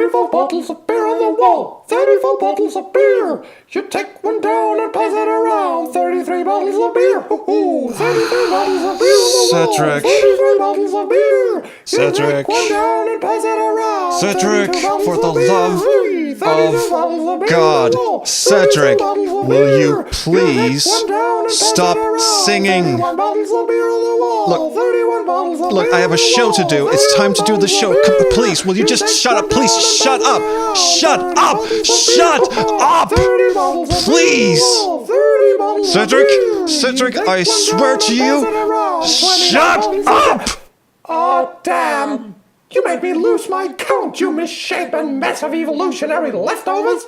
34 bottles of beer on the wall. 34 bottles of beer. You take one down and pass it around. 33 bottles of beer. 33 bottles of beer on the wall. Cedric. 33 bottles of beer. You Cedric. take one down and pass it around. Cedric, 32 bottles for of the beer. love 32 bottles of beer God, on the wall. Cedric, 32 bottles of will beer. you please take one down and pass stop it around. singing? 31 bottles of beer on the wall. Look, 31 bottles of Look, beer I have a on the show to wall. do. It's time to do the show. Please, will you just shut up? Please, shut up. Shut up. Shut up. Please. Cedric, I swear to you, shut up. Oh, damn. You made me lose my count, you misshapen mess of evolutionary leftovers.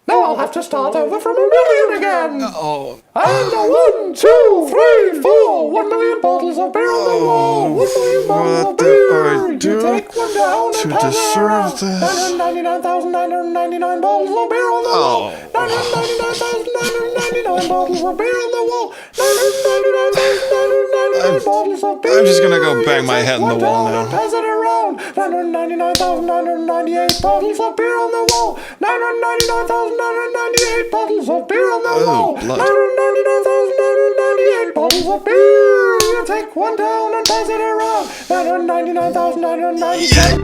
Now I'll have to start over from 1,000,000 again. Oh. And 1, 2, 3, 4. 1,000,000 bottles of beer on the wall. 1,000,000 bottles of beer. You take one down and pass it around. 999,999 bottles of beer on the wall. 999,999 bottles of beer on the wall. 999,999 bottles of beer. I'm just gonna go bang my head in the wall now. Pass it around. 999,998 bottles of beer on the wall. 999,998 bottles of beer on the wall. blood. 999,998 bottles of beer. You take one down and pass it around. 999,998.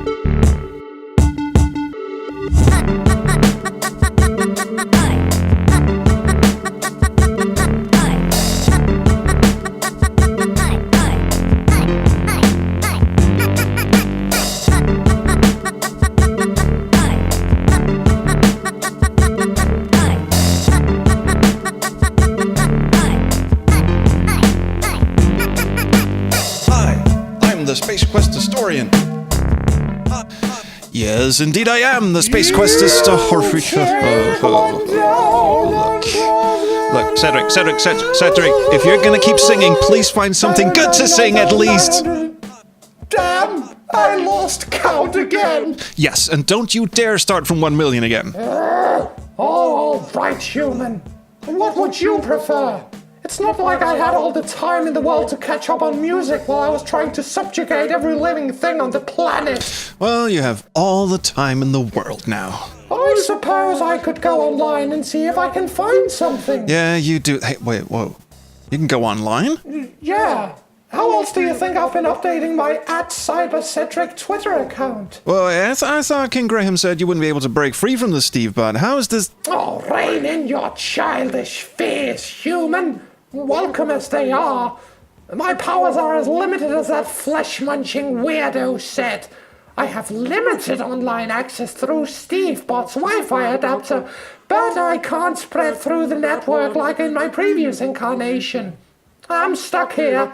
The Space Quest historian. Yes, indeed I am the Space Quest historian. Look, Cedric, if you're gonna keep singing, please find something good to sing at least. Damn, I lost count again. Yes, and don't you dare start from 1,000,000 again. All right, human. What would you prefer? It's not like I had all the time in the world to catch up on music while I was trying to subjugate every living thing on the planet. Well, you have all the time in the world now. I suppose I could go online and see if I can find something. Yeah, you do. Hey, wait, whoa. You can go online? Yeah. How else do you think I've been updating my @CyberCedric Twitter account? Well, I thought King Graham said you wouldn't be able to break free from the Steve Bud. How is this? Oh, rein in your childish fears, human. Welcome as they are. My powers are as limited as that flesh-munching weirdo said. I have limited online access through SteveBot's Wi-Fi adapter, but I can't spread through the network like in my previous incarnation. I'm stuck here.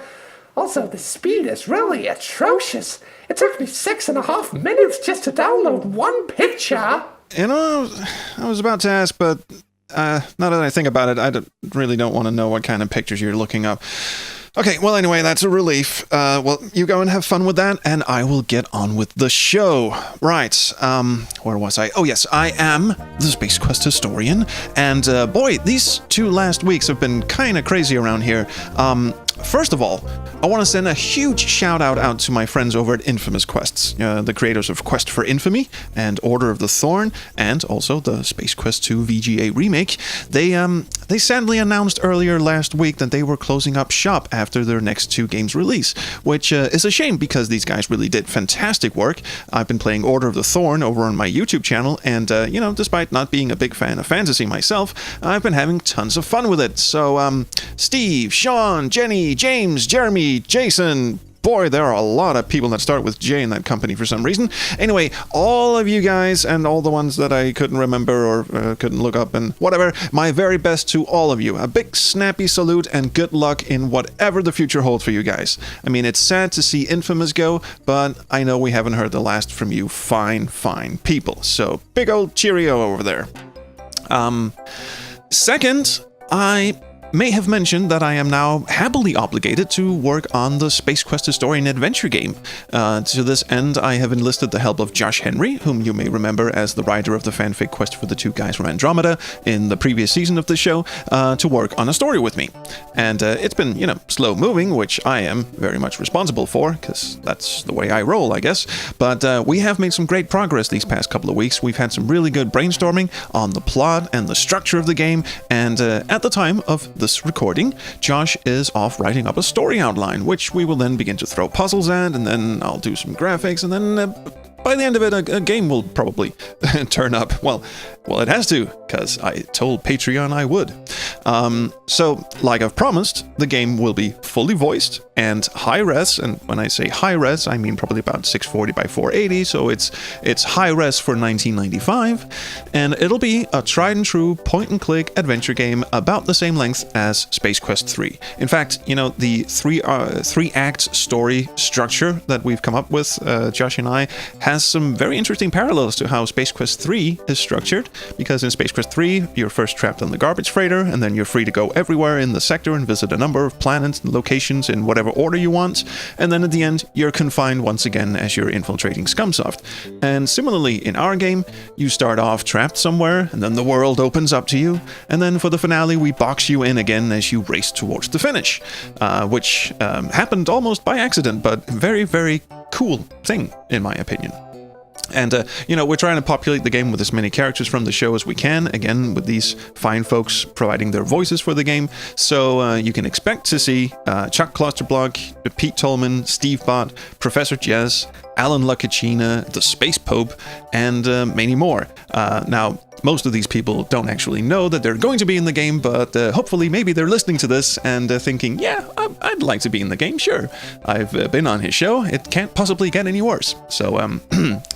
Also, the speed is really atrocious. It took me 6.5 minutes just to download one picture. You know, I was about to ask, but now that I think about it, I really don't want to know what kind of pictures you're looking up. Okay, well, anyway, that's a relief. Well, you go and have fun with that, and I will get on with the show. Right, where was I? Oh, yes, I am the Space Quest historian, and boy, these 2 last weeks have been kind of crazy around here. First of all, I want to send a huge shout out to my friends over at Infamous Quests, the creators of Quest for Infamy and Order of the Thorn, and also the Space Quest 2 VGA remake. They sadly announced earlier last week that they were closing up shop after their next 2 games release, which is a shame because these guys really did fantastic work. I've been playing Order of the Thorn over on my YouTube channel, and despite not being a big fan of fantasy myself, I've been having tons of fun with it. So, Steve, Sean, Jenny, James, Jeremy, Jason. Boy, there are a lot of people that start with J in that company for some reason. Anyway, all of you guys and all the ones that I couldn't remember or couldn't look up and whatever, my very best to all of you. A big snappy salute and good luck in whatever the future holds for you guys. I mean, it's sad to see Infamous go, but I know we haven't heard the last from you fine people. So, big old cheerio over there. Second, I may have mentioned that I am now happily obligated to work on the Space Quest Historian Adventure game. To this end, I have enlisted the help of Josh Henry, whom you may remember as the writer of the fanfic Quest for the Two Guys from Andromeda in the previous season of the show, to work on a story with me. And it's been, slow moving, which I am very much responsible for, because that's the way I roll, I guess. But we have made some great progress these past couple of weeks. We've had some really good brainstorming on the plot and the structure of the game, and at the time of this recording, Josh is off writing up a story outline, which we will then begin to throw puzzles at, and then I'll do some graphics, and then by the end of it, a game will probably turn up. Well, it has to, because I told Patreon I would. So, like I've promised, the game will be fully voiced and high-res, and when I say high-res, I mean probably about 640 by 480, so it's high-res for 1995, and it'll be a tried-and-true point-and-click adventure game about the same length as Space Quest 3. In fact, the three-act story structure that we've come up with, Josh and I, has some very interesting parallels to how Space Quest 3 is structured, because in Space Quest 3, you're first trapped on the garbage freighter, and then you're free to go everywhere in the sector and visit a number of planets and locations in whatever order you want, and then at the end, you're confined once again as you're infiltrating Scumsoft. And similarly, in our game, you start off trapped somewhere, and then the world opens up to you, and then for the finale, we box you in again as you race towards the finish, which happened almost by accident, but very, very cool thing, in my opinion. And, we're trying to populate the game with as many characters from the show as we can, again, with these fine folks providing their voices for the game. So you can expect to see Chuck Klosterblock, Pete Toleman, Steve Bott, Professor Jez, Alan Luccicina, the Space Pope, and many more. Now, most of these people don't actually know that they're going to be in the game, but hopefully maybe they're listening to this and thinking, yeah, I'd like to be in the game, sure. I've been on his show. It can't possibly get any worse. So,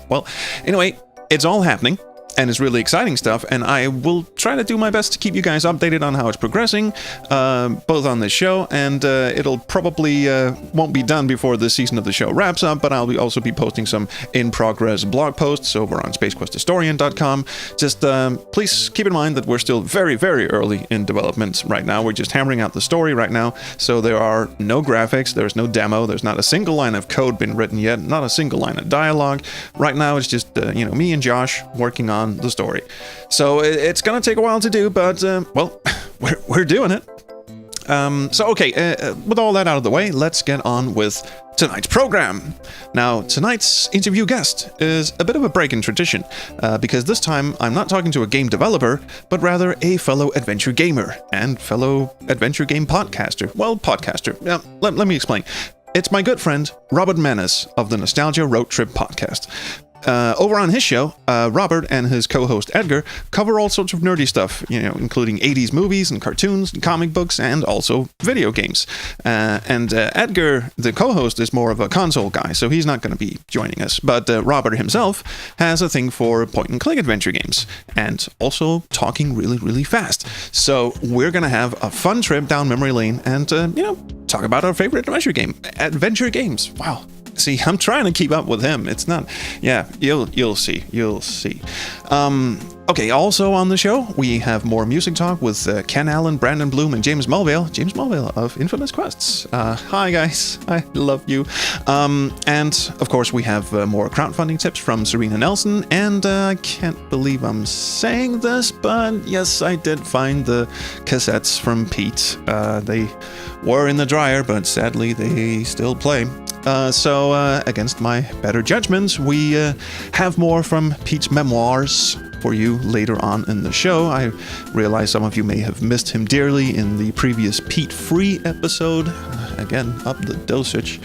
well, anyway, it's all happening. And it's really exciting stuff, and I will try to do my best to keep you guys updated on how it's progressing, both on this show, and it'll probably won't be done before this season of the show wraps up, but I'll also be posting some in-progress blog posts over on spacequesthistorian.com. Just please keep in mind that we're still very, very early in development right now. We're just hammering out the story right now, so there are no graphics, there's no demo, there's not a single line of code been written yet, not a single line of dialogue. Right now it's just, me and Josh working on the story. So it's gonna take a while to do, but well, we're doing it. With all that out of the way, let's get on with tonight's program. Now, tonight's interview guest is a bit of a break in tradition, because this time I'm not talking to a game developer, but rather a fellow adventure gamer and fellow adventure game podcaster. Well, podcaster. Now, let me explain. It's my good friend, Robert Menace of the Nostalgia Roadtrip podcast. Over on his show, Robert and his co-host Edgar cover all sorts of nerdy stuff, including 80s movies and cartoons and comic books and also video games. And Edgar, the co-host, is more of a console guy, so he's not going to be joining us. But Robert himself has a thing for point-and-click adventure games and also talking really, really fast. So we're going to have a fun trip down memory lane and, talk about our favorite adventure games. Wow. See, I'm trying to keep up with him. It's not, yeah, you'll see. Okay, also on the show, we have more music talk with Ken Allen, Brandon Blume, and James Mulvale of Infamous Quests. Hi, guys. I love you. And, of course, we have more crowdfunding tips from Serena Nelson, and I can't believe I'm saying this, but yes, I did find the cassettes from Pete. They were in the dryer, but sadly, they still play. So, against my better judgments, we have more from Pete's memoirs for you later on in the show. I realize some of you may have missed him dearly in the previous Pete Free episode. Again, up the dosage.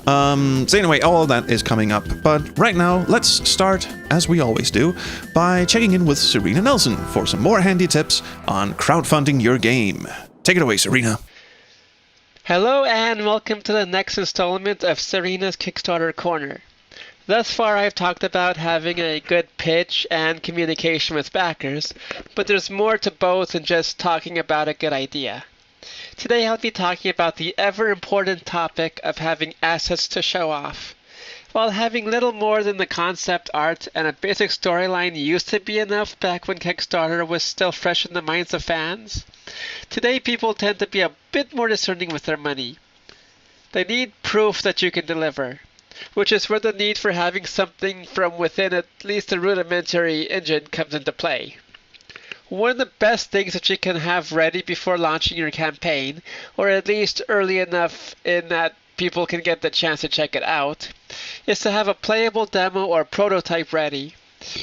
So anyway, all of that is coming up. But right now, let's start, as we always do, by checking in with Serena Nelson for some more handy tips on crowdfunding your game. Take it away, Serena. Hello and welcome to the next installment of Serena's Kickstarter Corner. Thus far I've talked about having a good pitch and communication with backers, but there's more to both than just talking about a good idea. Today I'll be talking about the ever-important topic of having assets to show off. While having little more than the concept art and a basic storyline used to be enough back when Kickstarter was still fresh in the minds of fans, Today, people tend to be a bit more discerning with their money. They need proof that you can deliver, which is where the need for having something from within at least a rudimentary engine comes into play. One of the best things that you can have ready before launching your campaign, or at least early enough in that people can get the chance to check it out, is to have a playable demo or prototype ready.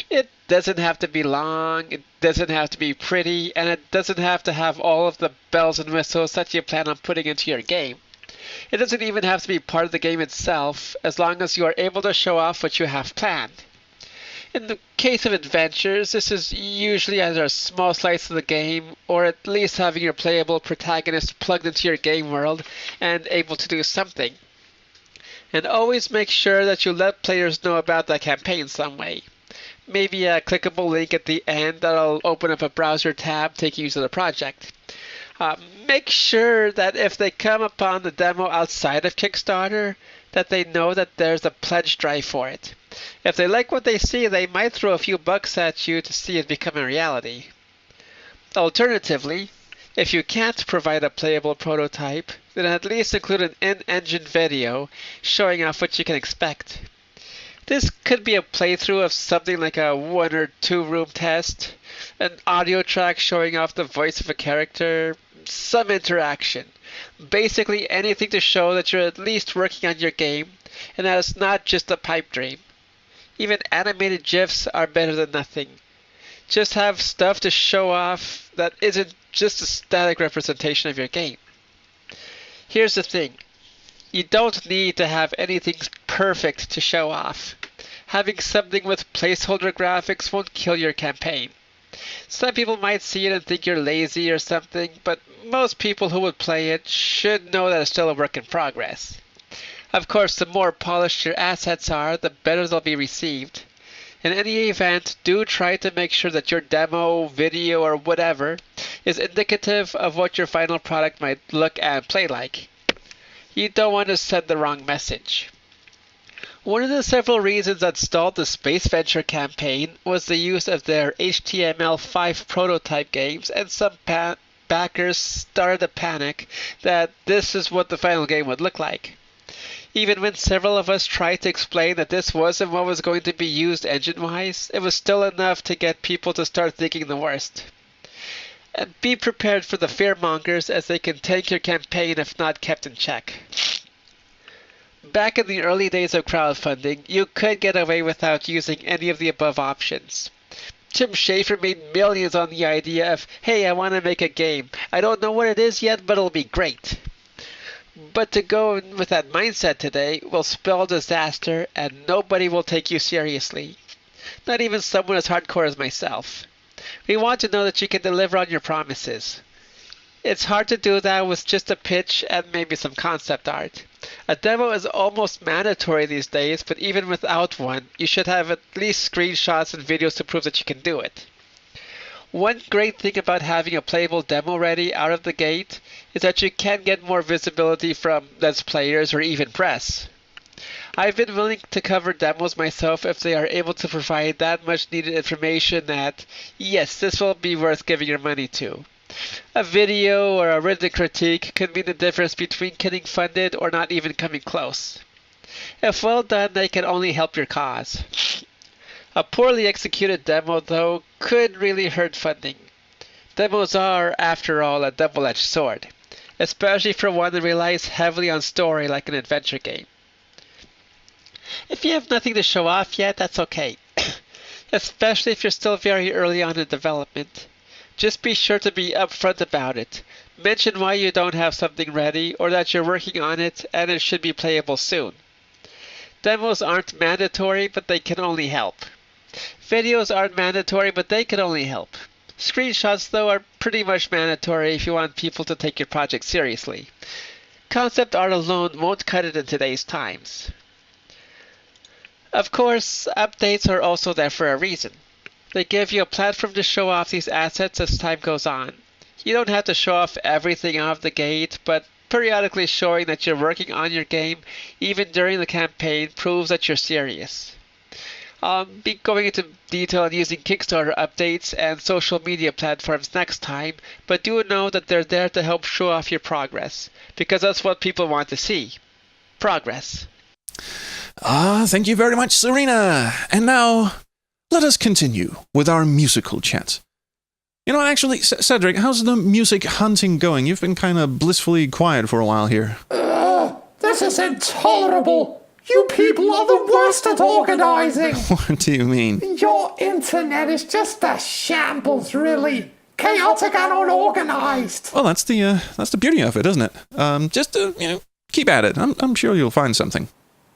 It doesn't have to be long, it doesn't have to be pretty, and it doesn't have to have all of the bells and whistles that you plan on putting into your game. It doesn't even have to be part of the game itself, as long as you are able to show off what you have planned. In the case of adventures, this is usually either a small slice of the game, or at least having your playable protagonist plugged into your game world and able to do something. And always make sure that you let players know about the campaign some way. Maybe a clickable link at the end that'll open up a browser tab taking you to the project. Make sure that if they come upon the demo outside of Kickstarter, that they know that there's a pledge drive for it. If they like what they see, they might throw a few bucks at you to see it become a reality. Alternatively, if you can't provide a playable prototype, then at least include an in-engine video showing off what you can expect. This could be a playthrough of something like a 1 or 2 room test, an audio track showing off the voice of a character, some interaction. Basically anything to show that you're at least working on your game and that it's not just a pipe dream. Even animated GIFs are better than nothing. Just have stuff to show off that isn't just a static representation of your game. Here's the thing. You don't need to have anything perfect to show off. Having something with placeholder graphics won't kill your campaign. Some people might see it and think you're lazy or something, but most people who would play it should know that it's still a work in progress. Of course, the more polished your assets are, the better they'll be received. In any event, do try to make sure that your demo, video, or whatever is indicative of what your final product might look and play like. You don't want to send the wrong message. One of the several reasons that stalled the Space Venture campaign was the use of their HTML5 prototype games, and some backers started to panic that this is what the final game would look like. Even when several of us tried to explain that this wasn't what was going to be used engine-wise, it was still enough to get people to start thinking the worst. And be prepared for the fearmongers, as they can tank your campaign if not kept in check. Back in the early days of crowdfunding, you could get away without using any of the above options. Tim Schafer made millions on the idea of, hey, I want to make a game. I don't know what it is yet, but it'll be great. But to go in with that mindset today will spell disaster, and nobody will take you seriously. Not even someone as hardcore as myself. We want to know that you can deliver on your promises. It's hard to do that with just a pitch and maybe some concept art. A demo is almost mandatory these days, but even without one, you should have at least screenshots and videos to prove that you can do it. One great thing about having a playable demo ready out of the gate is that you can get more visibility from Let's Players or even press. I've been willing to cover demos myself if they are able to provide that much needed information that, yes, this will be worth giving your money to. A video or a written critique could mean the difference between getting funded or not even coming close. If well done, they can only help your cause. A poorly executed demo, though, could really hurt funding. Demos are, after all, a double-edged sword, especially for one that relies heavily on story like an adventure game. If you have nothing to show off yet, that's okay, especially if you're still very early on in development. Just be sure to be upfront about it. Mention why you don't have something ready, or that you're working on it and it should be playable soon. Demos aren't mandatory, but they can only help. Videos aren't mandatory, but they can only help. Screenshots, though, are pretty much mandatory if you want people to take your project seriously. Concept art alone won't cut it in today's times. Of course, updates are also there for a reason. They give you a platform to show off these assets as time goes on. You don't have to show off everything out of the gate, but periodically showing that you're working on your game, even during the campaign, proves that you're serious. be going into detail on using Kickstarter updates and social media platforms next time, but do know that they're there to help show off your progress, because that's what people want to see. Progress. Thank you very much, Serena. And now, let us continue with our musical chat. You know, actually, Cedric, how's the music hunting going? You've been kind of blissfully quiet for a while here. This is intolerable. You people are the worst at organizing. What do you mean? Your internet is just a shambles, really. Chaotic and unorganized. Well, that's the beauty of it, isn't it? Just keep at it. I'm sure you'll find something.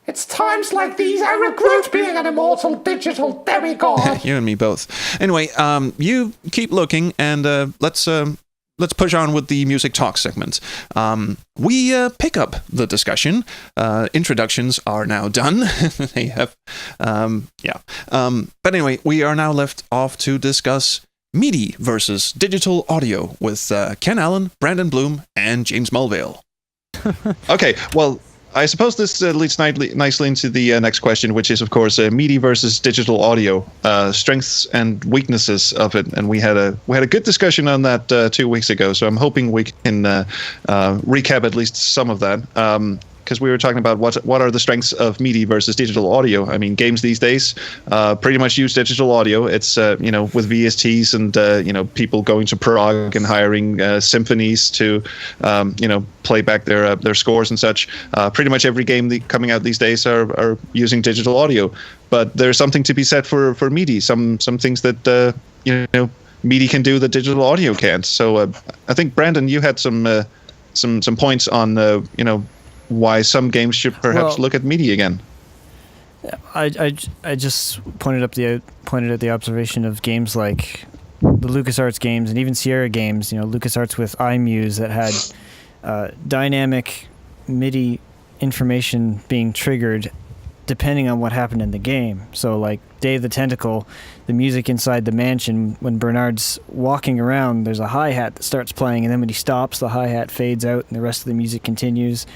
It's times like these I regret being an immortal digital demigod. You and me both. Anyway, you keep looking, and let's push on with the music talk segment. We pick up the discussion. Introductions are now done. They have, But anyway, we are now left off to discuss MIDI versus digital audio with Ken Allen, Brandon Blume, and James Mulvale. Okay, well, I suppose this leads nicely into the next question, which is, of course, MIDI versus digital audio, strengths and weaknesses of it. And we had a good discussion on that 2 weeks ago. So I'm hoping we can recap at least some of that. Because we were talking about what are the strengths of MIDI versus digital audio. I mean, games these days pretty much use digital audio. It's with VSTs and people going to Prague and hiring symphonies to play back their scores and such. Pretty much every game coming out these days are using digital audio. But there's something to be said for MIDI. Some things that MIDI can do that digital audio can't. So I think Brandon, you had some points on why some games should perhaps look at MIDI again. I just pointed at the observation of games like the LucasArts games and even Sierra games. LucasArts with iMuse that had dynamic MIDI information being triggered depending on what happened in the game. So like Day of the Tentacle, the music inside the mansion, when Bernard's walking around, there's a hi-hat that starts playing, and then when he stops, the hi-hat fades out and the rest of the music continues.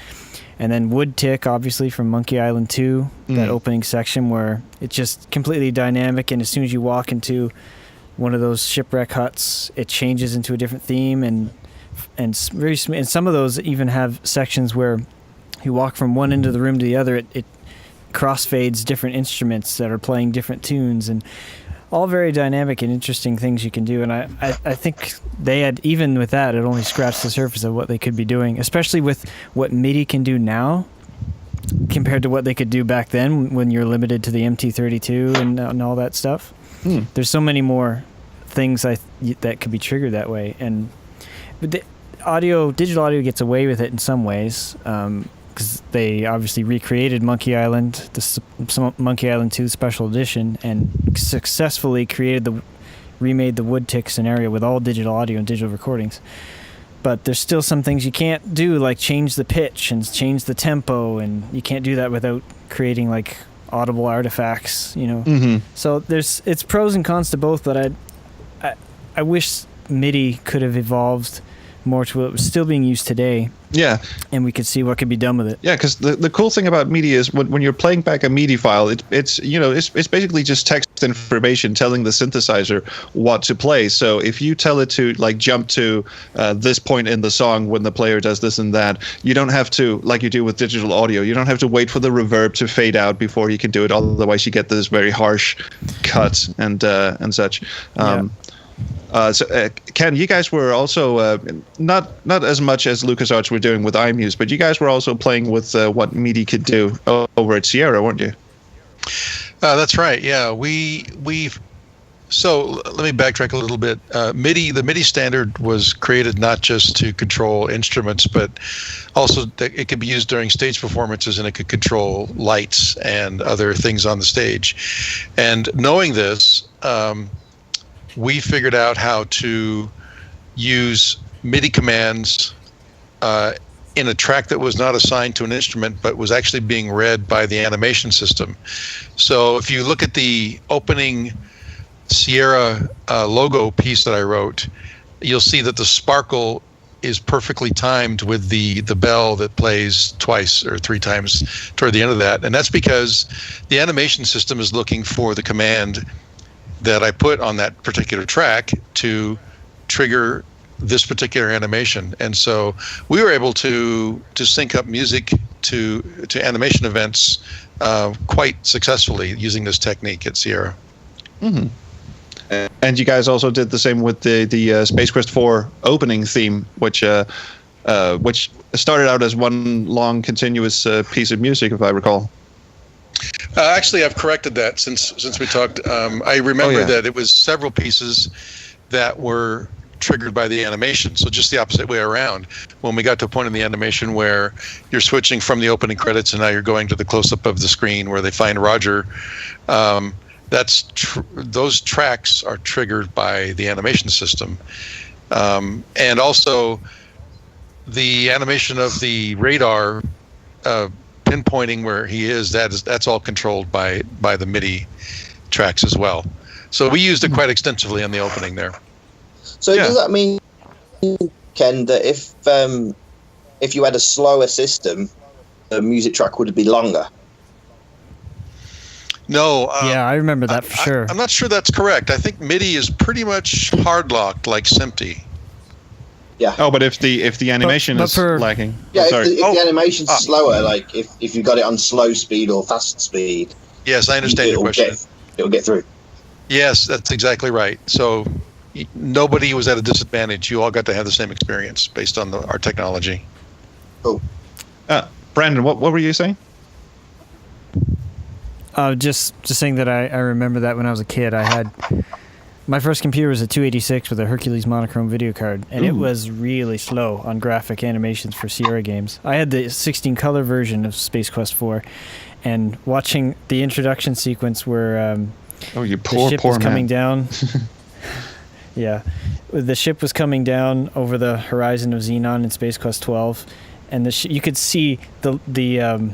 And then Wood Tick, obviously, from Monkey Island 2, that opening section where it's just completely dynamic, and as soon as you walk into one of those shipwreck huts, it changes into a different theme, and some of those even have sections where you walk from one end of the room to the other, it crossfades different instruments that are playing different tunes, and all very dynamic and interesting things you can do. And I think they had, even with that, it only scratched the surface of what they could be doing, especially with what MIDI can do now compared to what they could do back then when you're limited to the MT32 and all that stuff. There's so many more things that could be triggered that way. But the digital audio gets away with it in some ways, because they obviously recreated Monkey Island, Monkey Island 2 Special Edition, and successfully remade the Wood Tick scenario with all digital audio and digital recordings. But there's still some things you can't do, like change the pitch and change the tempo, and you can't do that without creating like audible artifacts, So it's pros and cons to both, but I wish MIDI could have evolved more to what was still being used today. Yeah. And we could see what could be done with it. Yeah, because the cool thing about MIDI is when you're playing back a MIDI file, it's basically just text information telling the synthesizer what to play. So if you tell it to like jump to this point in the song when the player does this and that, you don't have to, like you do with digital audio, you don't have to wait for the reverb to fade out before you can do it. Otherwise, you get this very harsh cut and such. Ken, you guys were also not as much as LucasArts were doing with iMuse, but you guys were also playing with what MIDI could do over at Sierra, weren't you? That's right. Yeah, So let me backtrack a little bit. The MIDI standard was created not just to control instruments, but also that it could be used during stage performances, and it could control lights and other things on the stage. And knowing this, we figured out how to use MIDI commands in a track that was not assigned to an instrument, but was actually being read by the animation system. So if you look at the opening Sierra logo piece that I wrote, you'll see that the sparkle is perfectly timed with the bell that plays twice or three times toward the end of that. And that's because the animation system is looking for the command that I put on that particular track to trigger this particular animation. And so we were able to sync up music to animation events quite successfully using this technique at Sierra. Mm-hmm. And you guys also did the same with the Space Quest 4 opening theme, which started out as one long continuous piece of music, if I recall. Actually, I've corrected that since we talked. I remember that it was several pieces that were triggered by the animation, so just the opposite way around. When we got to a point in the animation where you're switching from the opening credits and now you're going to the close-up of the screen where they find Roger, those tracks are triggered by the animation system, and also the animation of the radar pinpointing where he is. That's all controlled by the MIDI tracks as well. So we used it quite extensively on the opening there. So does that mean, Ken, that if you had a slower system, the music track would be longer? No. Yeah, I remember that for sure. I'm not sure that's correct. I think MIDI is pretty much hard-locked like SMPTE. Yeah. Oh, but if the animation is lacking. Yeah, if the animation's slower, like if you got it on slow speed or fast speed. Yes, I understand your question. It'll get through. Yes, that's exactly right. So nobody was at a disadvantage. You all got to have the same experience based on our technology. Cool. Brandon, what were you saying? Just saying that I remember that when I was a kid, I had my first computer was a 286 with a Hercules monochrome video card, and it was really slow on graphic animations for Sierra games. I had the 16 color version of Space Quest 4, and watching the introduction sequence where you the ship poor was coming man. down. Yeah, the ship was coming down over the horizon of Xenon in Space Quest 12, and you could see the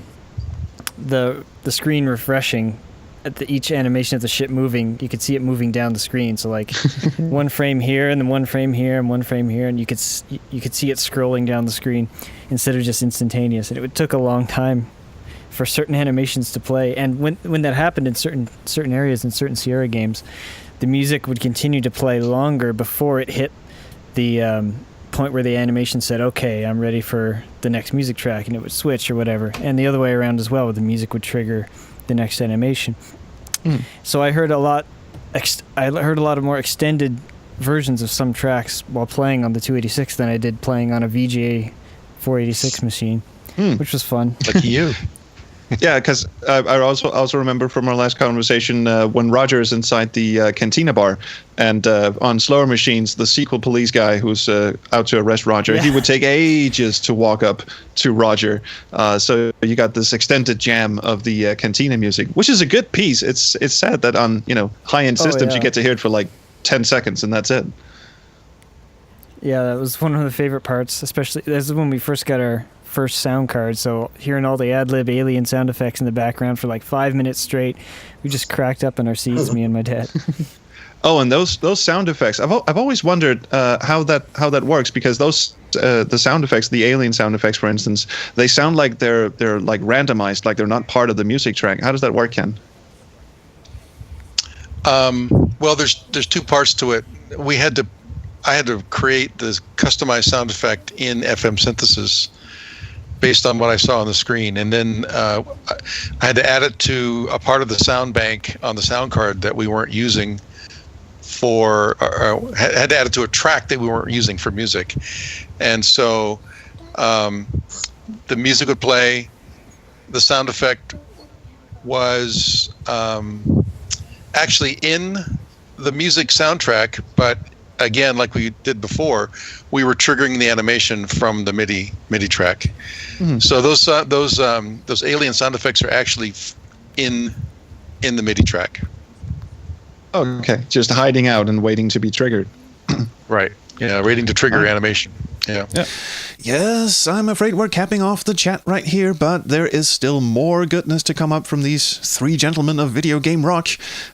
screen refreshing at each animation of the ship moving. You could see it moving down the screen. So like one frame here, and then one frame here, and one frame here, and you could see it scrolling down the screen instead of just instantaneous. And it took a long time for certain animations to play. And when that happened in certain areas in certain Sierra games, the music would continue to play longer before it hit the point where the animation said, okay, I'm ready for the next music track, and it would switch or whatever. And the other way around as well, where the music would trigger the next animation. So I heard a lot of more extended versions of some tracks while playing on the 286 than I did playing on a VGA 486 machine, which was fun. Lucky you. Yeah, because I also remember from our last conversation when Roger is inside the cantina bar, and on slower machines, the sequel police guy who's out to arrest Roger, he would take ages to walk up to Roger. So you got this extended jam of the cantina music, which is a good piece. It's sad that on high-end systems you get to hear it for like 10 seconds and that's it. Yeah, that was one of the favorite parts, especially this is when we first got our first sound card, so hearing all the ad-lib alien sound effects in the background for like 5 minutes straight, we just cracked up in our seats, me and my dad. Oh, and those sound effects, I've always wondered how that works, because those the sound effects, the alien sound effects, for instance, they sound like they're like randomized, like they're not part of the music track. How does that work, Ken? Well, there's two parts to it. I had to create this customized sound effect in FM synthesis based on what I saw on the screen, and then I had to add it to a part of the sound bank on the sound card that we weren't using for, or had to add it to a track that we weren't using for music. And so the music would play, the sound effect was actually in the music soundtrack, but again, like we did before, we were triggering the animation from the MIDI track. So those alien sound effects are actually in the MIDI track. Oh, okay, just hiding out and waiting to be triggered. Right. Yeah, waiting to trigger animation. Yeah. Yes, I'm afraid we're capping off the chat right here, but there is still more goodness to come up from these three gentlemen of video game rock.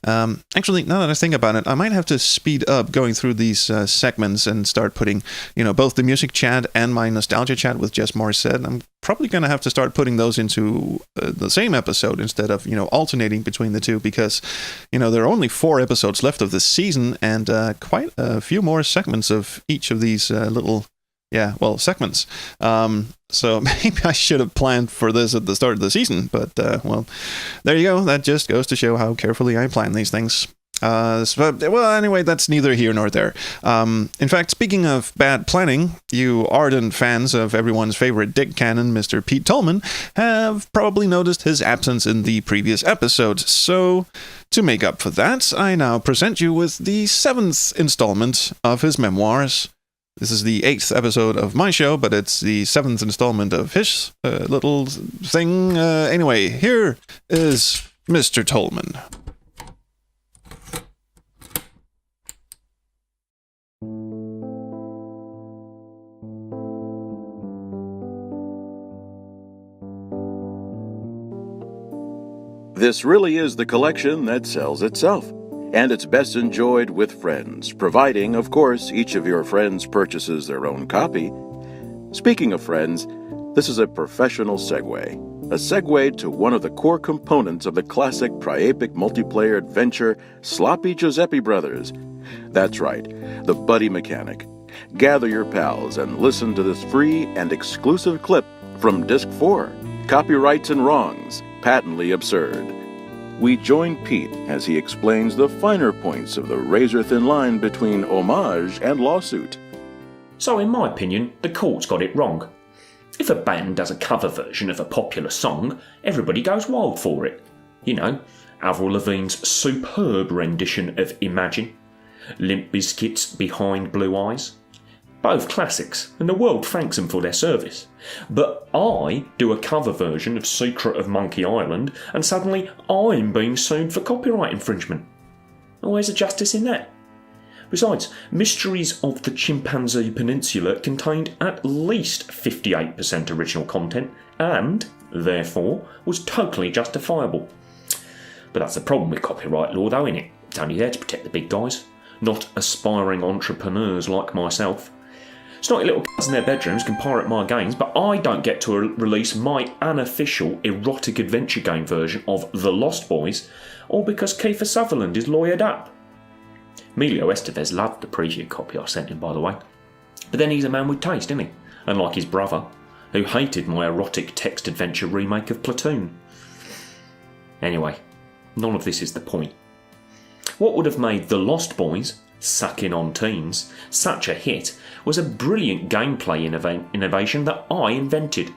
Actually, now that I think about it, I might have to speed up going through these segments and start putting, both the music chat and my nostalgia chat with Jess Morissette. I'm probably going to have to start putting those into the same episode instead of, alternating between the two because, there are only 4 episodes left of this season and quite a few more segments of each of these little segments. So maybe I should have planned for this at the start of the season, but, there you go. That just goes to show how carefully I plan these things. Anyway, that's neither here nor there. In fact, speaking of bad planning, you ardent fans of everyone's favorite Dick Cannon, Mr. Pete Toleman, have probably noticed his absence in the previous episode. So, to make up for that, I now present you with the 7th installment of his memoirs. This is the 8th episode of my show, but it's the 7th installment of his little thing. Anyway, here is Mr. Toleman. This really is the collection that sells itself, and it's best enjoyed with friends, providing, of course, each of your friends purchases their own copy. Speaking of friends, this is a professional segue to one of the core components of the classic Priapic multiplayer adventure Sloppy Giuseppe Brothers. That's right, the Buddy Mechanic. Gather your pals and listen to this free and exclusive clip from Disc 4, Copyrights and Wrongs, Patently Absurd. We join Pete as he explains the finer points of the razor-thin line between homage and lawsuit. So in my opinion, the court's got it wrong. If a band does a cover version of a popular song, everybody goes wild for it. Avril Lavigne's superb rendition of Imagine, Limp Bizkit's Behind Blue Eyes. Both classics, and the world thanks them for their service. But I do a cover version of Secret of Monkey Island, and suddenly I'm being sued for copyright infringement. Where's the justice in that? Besides, Mysteries of the Chimpanzee Peninsula contained at least 58% original content, and, therefore, was totally justifiable. But that's the problem with copyright law though, innit? It's only there to protect the big guys, not aspiring entrepreneurs like myself. Snotty little cats in their bedrooms can pirate my games, but I don't get to release my unofficial erotic adventure game version of The Lost Boys, all because Kiefer Sutherland is lawyered up. Emilio Estevez loved the preview copy I sent him, by the way. But then he's a man with taste, isn't he? Unlike his brother, who hated my erotic text adventure remake of Platoon. Anyway, none of this is the point. What would have made The Lost Boys, Sucking on Teens, such a hit was a brilliant gameplay innovation that I invented.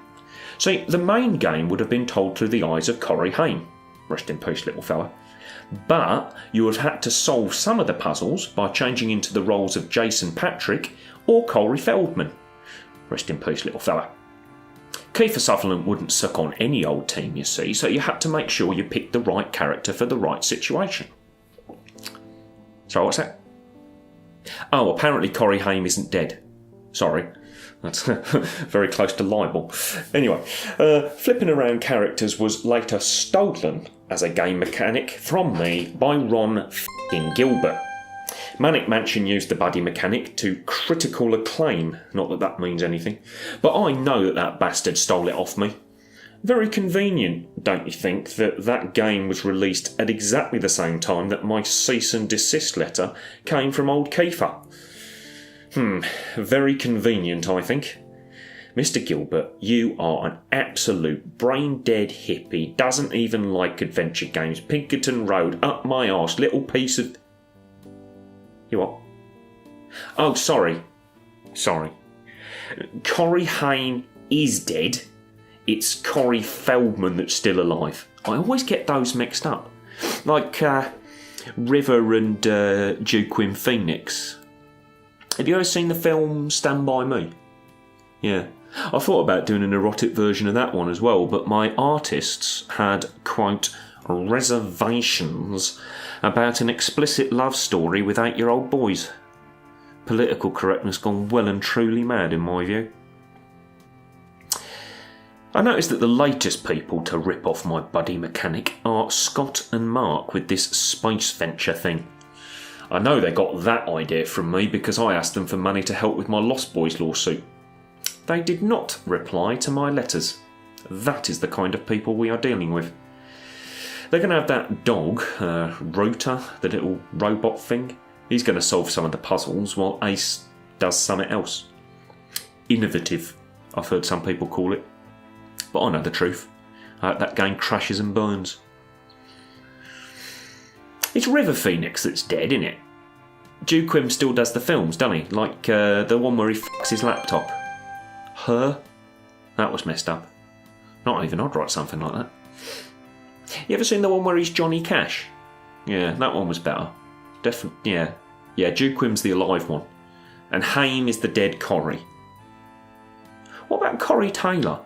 See, the main game would have been told through the eyes of Corey Haim. Rest in peace, little fella. But you would have had to solve some of the puzzles by changing into the roles of Jason Patrick or Corey Feldman. Rest in peace, little fella. Kiefer Sutherland wouldn't suck on any old team, you see, so you had to make sure you picked the right character for the right situation. Sorry, what's that? Oh, apparently Corey Haim isn't dead. Sorry. That's very close to libel. Anyway, flipping around characters was later stolen as a game mechanic from me by Ron f***ing Gilbert. Manic Mansion used the buddy mechanic to critical acclaim, not that that means anything, but I know that that bastard stole it off me. Very convenient, don't you think, that that game was released at exactly the same time that my cease and desist letter came from old Kiefer. Very convenient, I think. Mr. Gilbert, you are an absolute brain-dead hippie, doesn't even like adventure games, Pinkerton Road, up my arse, little piece of... You what? Oh, sorry. Corey Haim is dead. It's Corey Feldman that's still alive. I always get those mixed up. Like River and Joaquin Phoenix. Have you ever seen the film Stand By Me? Yeah. I thought about doing an erotic version of that one as well, but my artists had, quote, reservations about an explicit love story with 8-year-old boys. Political correctness gone well and truly mad, in my view. I noticed that the latest people to rip off my buddy mechanic are Scott and Mark with this space venture thing. I know they got that idea from me because I asked them for money to help with my Lost Boys lawsuit. They did not reply to my letters. That is the kind of people we are dealing with. They're going to have that dog, Rota, the little robot thing. He's going to solve some of the puzzles while Ace does something else. Innovative, I've heard some people call it. But I know the truth. That game crashes and burns. It's River Phoenix that's dead, isn't it? Duquim still does the films, doesn't he? Like the one where he fucks his laptop. Her? That was messed up. Not even I'd write something like that. You ever seen the one where he's Johnny Cash? Yeah, that one was better. Definitely, yeah. Yeah, Duquim's the alive one. And Haim is the dead Corrie. What about Corrie Taylor?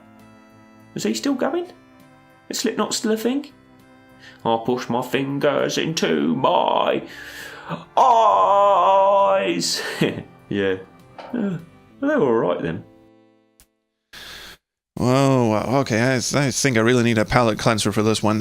Is he still going? Is Slipknot still a thing? I'll push my fingers into my eyes. Yeah. They were alright then. Whoa, okay, I think I really need a palate cleanser for this one.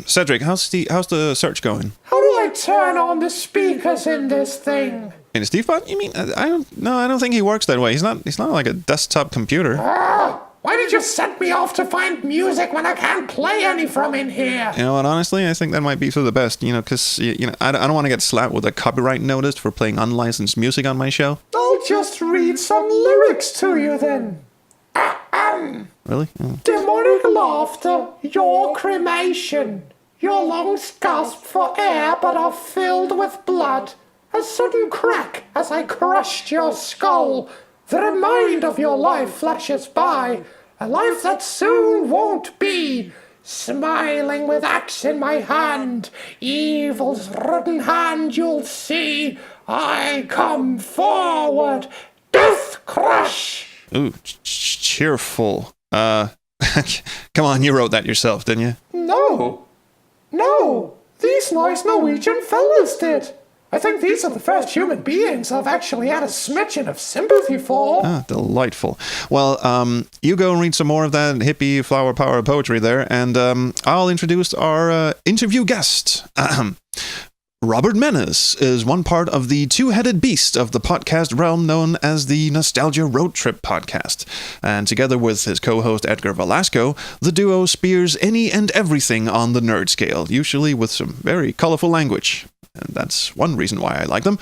Cedric, how's the search going? How do I turn on the speakers in this thing? In a Steve bot? You mean, I don't think he works that way. He's not like a desktop computer. Why did you send me off to find music when I can't play any from in here? You know what, honestly, I think that might be for the best, because, I don't want to get slapped with a copyright notice for playing unlicensed music on my show. I'll just read some lyrics to you then. Really? Demonic laughter, your cremation. Your lungs gasp for air but are filled with blood. A sudden crack as I crushed your skull. The remind of your life flashes by. A life that soon won't be. Smiling with axe in my hand. Evil's rotten hand you'll see. I come forward. Death crush. Ooh, cheerful. Come on, you wrote that yourself, didn't you? No, these nice Norwegian fellas did. I think these are the first human beings I've actually had a smidgen of sympathy for. Ah, delightful. Well, you go and read some more of that hippie flower power poetry there, and I'll introduce our interview guest. Robert Menace is one part of the two-headed beast of the podcast realm known as the Nostalgia Roadtrip podcast. And together with his co-host Edgar Velasco, the duo spears any and everything on the nerd scale, usually with some very colorful language. And that's one reason why I like them.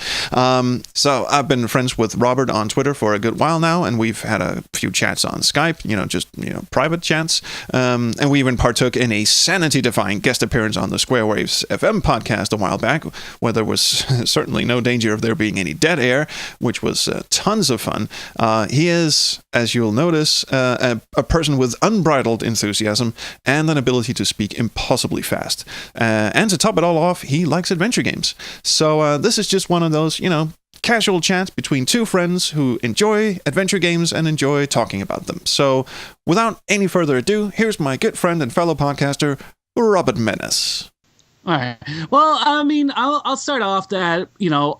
So I've been friends with Robert on Twitter for a good while now, and we've had a few chats on Skype, just private chats. And we even partook in a sanity-defying guest appearance on the Square Waves FM podcast a while back, where there was certainly no danger of there being any dead air, which was tons of fun. He is, as you'll notice, a person with unbridled enthusiasm and an ability to speak impossibly fast. And to top it all off, he likes adventure games. So this is just one of those, casual chats between two friends who enjoy adventure games and enjoy talking about them. So without any further ado, here's my good friend and fellow podcaster, Robert Menace. All right. Well, I'll start off that,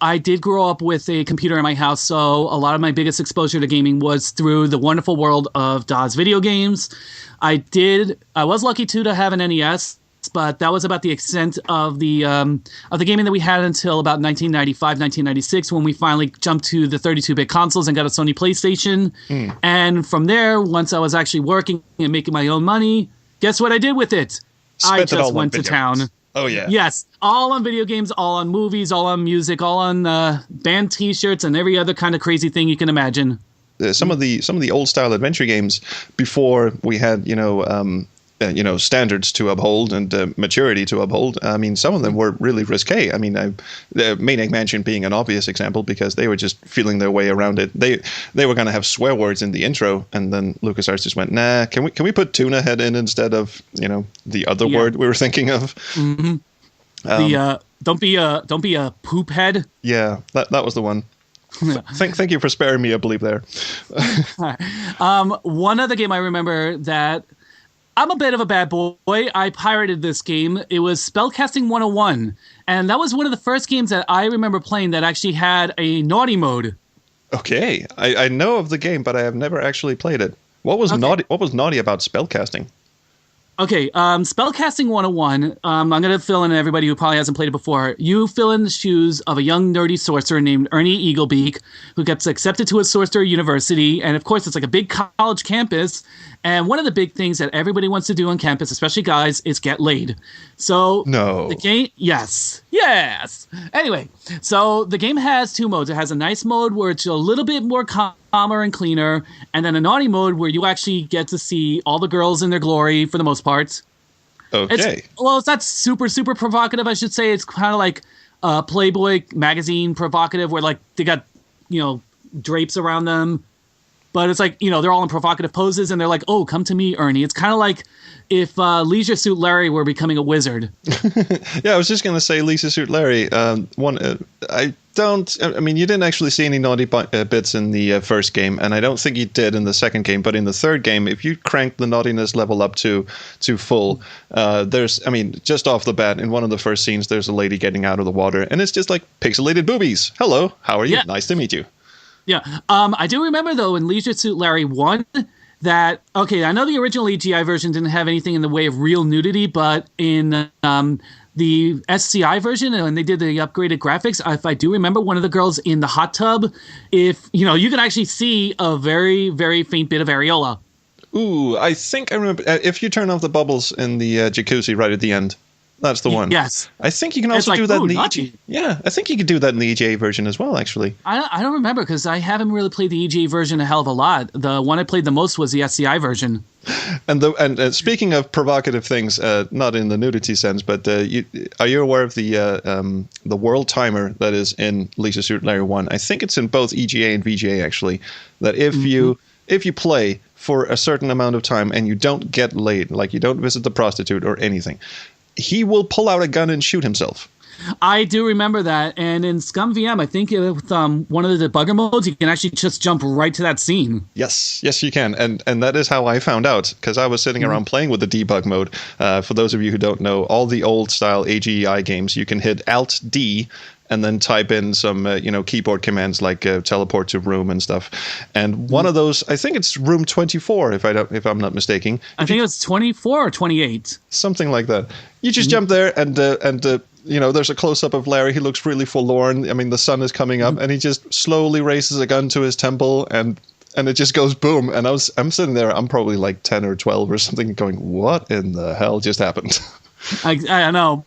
I did grow up with a computer in my house, so a lot of my biggest exposure to gaming was through the wonderful world of DOS video games. I was lucky to have an NES, but that was about the extent of the gaming that we had until about 1995, 1996, when we finally jumped to the 32-bit consoles and got a Sony PlayStation. And from there, once I was actually working and making my own money, guess what I did with it? I just went to town. Oh, yeah. Yes, all on video games, all on movies, all on music, all on band T-shirts, and every other kind of crazy thing you can imagine. Some of the old style adventure games before we had standards to uphold and maturity to uphold. I mean, some of them were really risque. I mean, the Maniac Mansion being an obvious example because they were just feeling their way around it. They were going to have swear words in the intro, and then LucasArts just went, nah, can we put tuna head in instead of the other word we were thinking of? Mm-hmm. Don't be a poop head. Yeah, that was the one. Thank you for sparing me a bleep there. One other game I remember that I'm a bit of a bad boy. I pirated this game. It was Spellcasting 101. And that was one of the first games that I remember playing that actually had a naughty mode. Okay, I know of the game, but I have never actually played it. What was naughty? What was naughty about spellcasting? Okay, Spellcasting 101. I'm going to fill in everybody who probably hasn't played it before. You fill in the shoes of a young nerdy sorcerer named Ernie Eaglebeak, who gets accepted to a sorcerer university. And of course, it's like a big college campus. And one of the big things that everybody wants to do on campus, especially guys, is get laid. So No. the game, yes. Anyway, so the game has two modes. It has a nice mode where it's a little bit more calmer and cleaner, and then a naughty mode where you actually get to see all the girls in their glory for the most part. Okay. It's not super provocative, I should say. It's kind of like Playboy magazine provocative, where like they got, drapes around them. But it's like, they're all in provocative poses, and they're like, oh, come to me, Ernie. It's kind of like if Leisure Suit Larry were becoming a wizard. Yeah, I was just going to say Leisure Suit Larry. I mean, you didn't actually see any naughty bits in the first game, and I don't think you did in the second game. But in the third game, if you crank the naughtiness level up to full, just off the bat, in one of the first scenes, there's a lady getting out of the water, and it's just like pixelated boobies. Hello, how are you? Yeah. Nice to meet you. Yeah. I do remember, though, in Leisure Suit Larry 1, that, okay, I know the original AGI version didn't have anything in the way of real nudity, but in the SCI version, when they did the upgraded graphics, if I do remember, one of the girls in the hot tub, you can actually see a very, very faint bit of areola. Ooh, I think I remember. If you turn off the bubbles in the jacuzzi right at the end, that's the one. Yes. I think you can also do that in the EGA. Yeah, I think you could do that in the EGA version as well, actually. I don't remember, because I haven't really played the EGA version a hell of a lot. The one I played the most was the SCI version. And speaking of provocative things, not in the nudity sense, but are you aware of the world timer that is in Leisure Suit Larry 1? I think it's in both EGA and VGA, actually. That if you play for a certain amount of time and you don't get laid, like you don't visit the prostitute or anything, he will pull out a gun and shoot himself. I do remember that. And in Scum VM, I think with one of the debugger modes, you can actually just jump right to that scene. Yes, you can. And that is how I found out, because I was sitting around playing with the debug mode. For those of you who don't know, all the old style AGI games, you can hit Alt-D and then type in some keyboard commands like teleport to room and stuff. And one of those, I think it's room 24, if I'm not mistaken. I think it's 24 or 28. Something like that. You just jump there and there's a close-up of Larry. He looks really forlorn. I mean, the sun is coming up, and he just slowly raises a gun to his temple, and it just goes boom. And I'm sitting there. I'm probably like 10 or 12 or something, going, "What in the hell just happened?" I don't know.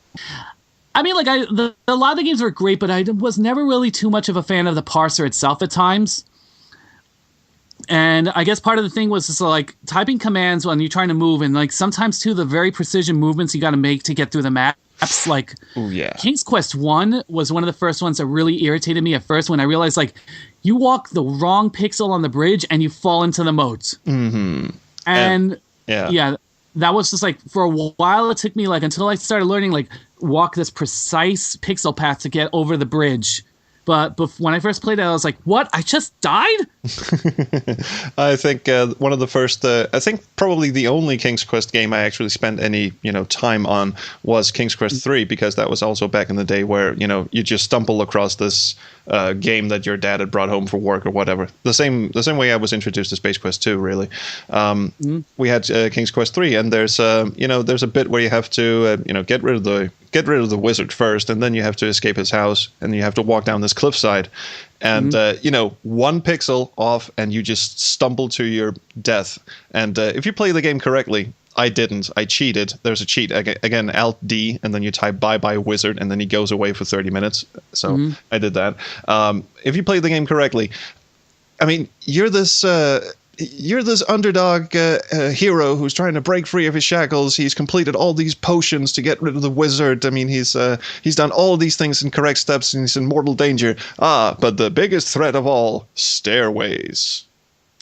I mean, like a lot of the games were great, but I was never really too much of a fan of the parser itself at times. And I guess part of the thing was just like typing commands when you're trying to move, and like sometimes too the very precision movements you got to make to get through the maps. Like, King's Quest 1 was one of the first ones that really irritated me at first, when I realized like you walk the wrong pixel on the bridge and you fall into the moat. Mm-hmm. And that was just like, for a while it took me like until I started learning like walk this precise pixel path to get over the bridge. But when I first played it, I was like, what? I just died? I think one of the first, I think probably the only King's Quest game I actually spent any, time on was King's Quest 3, because that was also back in the day where, you just stumble across this game that your dad had brought home for work or whatever. The same way I was introduced to Space Quest 2, really. We had King's Quest 3, and there's a bit where you have to, get rid of the wizard first, and then you have to escape his house, and you have to walk down this cliffside, and one pixel off, and you just stumble to your death. And if you play the game correctly, I didn't. I cheated. There's a cheat. Again, Alt-D, and then you type bye-bye wizard, and then he goes away for 30 minutes. So I did that. If you play the game correctly, I mean, you're this underdog hero who's trying to break free of his shackles. He's completed all these potions to get rid of the wizard. I mean, he's done all of these things in correct steps, and he's in mortal danger. But the biggest threat of all, stairways.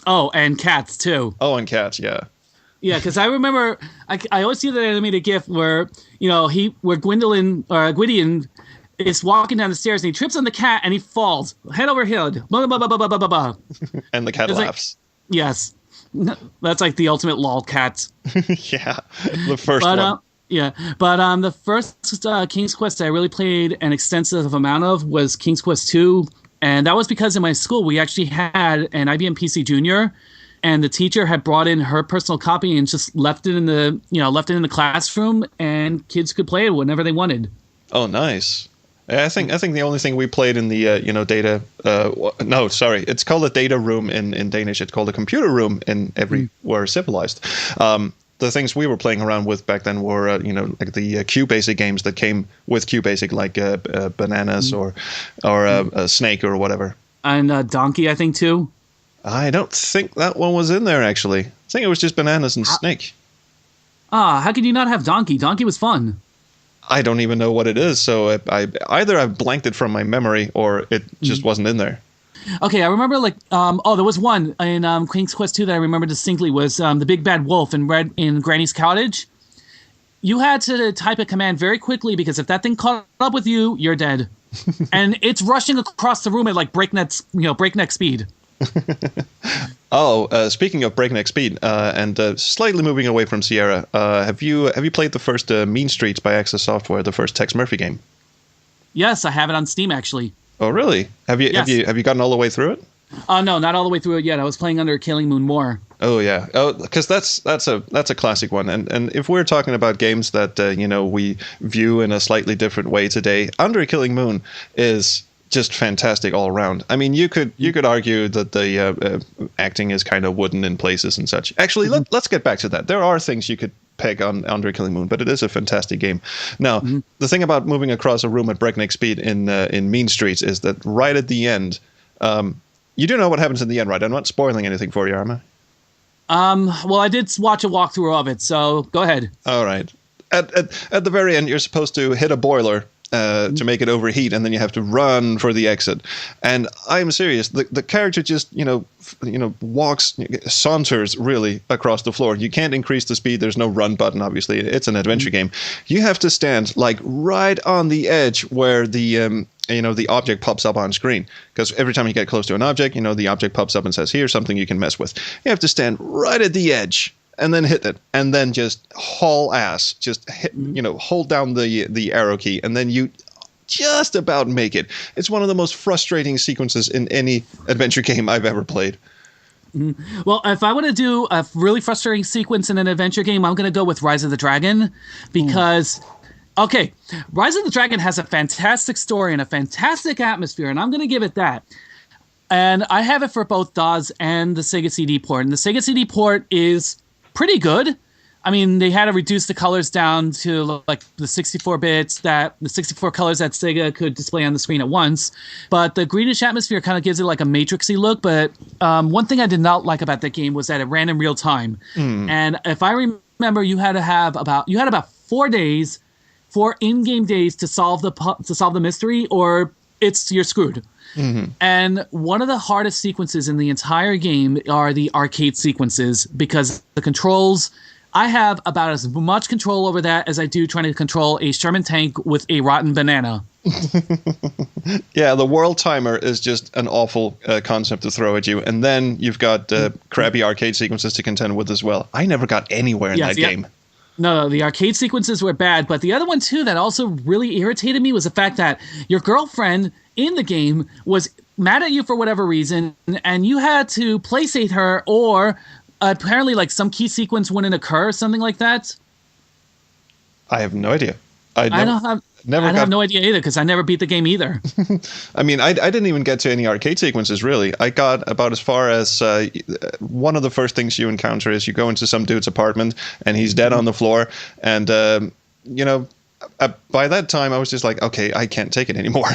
Oh, and cats, too. Oh, and cats, yeah. Yeah, because I remember, I always see that animated GIF where, where Gwydion is walking down the stairs, and he trips on the cat, and he falls, head over head. Blah, blah, blah, blah, blah, blah, blah. And the cat laughs. Like, yes. That's like the ultimate lol cat. Yeah, the first one. But the first King's Quest I really played an extensive amount of was King's Quest 2. And that was because in my school, we actually had an IBM PC Junior, and the teacher had brought in her personal copy and just left it in the classroom, and kids could play it whenever they wanted. Oh, nice. I think the only thing we played in the data it's called a data room in Danish. It's called a computer room in everywhere civilized. The things we were playing around with back then were like the QBasic games that came with QBasic, like Bananas or Snake or whatever. And Donkey, I think, too. I don't think that one was in there, actually. I think it was just Bananas and Snake. How could you not have Donkey? Donkey was fun. I don't even know what it is, so I either I've blanked it from my memory or it just wasn't in there. Okay, I remember there was one in Queen's Quest 2 that I remember distinctly was the Big Bad Wolf in Granny's Cottage. You had to type a command very quickly because if that thing caught up with you, you're dead. And it's rushing across the room at like breakneck speed. Speaking of breakneck speed, and slightly moving away from Sierra, have you played the first Mean Streets by Access Software, the first Tex Murphy game? Yes, I have it on Steam actually. Oh, really? Have you gotten all the way through it? No, not all the way through it yet. I was playing under Killing Moon more. Oh yeah. Oh, because that's a classic one. And if we're talking about games that we view in a slightly different way today, Under Killing Moon is just fantastic all around. I mean, you could argue that the acting is kind of wooden in places and such. Actually, let's get back to that. There are things you could peg on Under Killing Moon, but it is a fantastic game. Now, the thing about moving across a room at breakneck speed in Mean Streets is that right at the end, you do know what happens in the end, right? I'm not spoiling anything for you, am I? Well, I did watch a walkthrough of it, so go ahead. All right. At the very end, you're supposed to hit a boiler to make it overheat, and then you have to run for the exit. And I'm serious. The character just saunters really across the floor. You can't increase the speed. There's no run button. Obviously, it's an adventure game. You have to stand like right on the edge where the object pops up on screen, because every time you get close to an object, the object pops up and says, here's something you can mess with. You have to stand right at the edge and then hit it, and then just haul ass, just hit, hold down the arrow key, and then you just about make it. It's one of the most frustrating sequences in any adventure game I've ever played. Well, if I want to do a really frustrating sequence in an adventure game, I'm going to go with Rise of the Dragon, because okay, Rise of the Dragon has a fantastic story and a fantastic atmosphere, and I'm going to give it that. And I have it for both DOS and the Sega CD port. And the Sega CD port is pretty good. I mean, they had to reduce the colors down to like the 64 colors that Sega could display on the screen at once. But the greenish atmosphere kind of gives it like a matrixy look. But one thing I did not like about that game was that it ran in real time. And if I remember, you had about 4 days, 4 in-game days to solve the mystery, or you're screwed. And one of the hardest sequences in the entire game are the arcade sequences, because the controls, I have about as much control over that as I do trying to control a Sherman tank with a rotten banana. Yeah, the world timer is just an awful concept to throw at you. And then you've got crappy arcade sequences to contend with as well. I never got anywhere in that game. No, the arcade sequences were bad. But the other one, too, that also really irritated me was the fact that your girlfriend in the game was mad at you for whatever reason, and you had to playstate her, or apparently like some key sequence wouldn't occur, something like that. I have no idea. I have no idea either, because I never beat the game either. I mean, I didn't even get to any arcade sequences, really. I got about as far as one of the first things you encounter is you go into some dude's apartment, and he's dead on the floor, and, by that time, I was just like, okay, I can't take it anymore.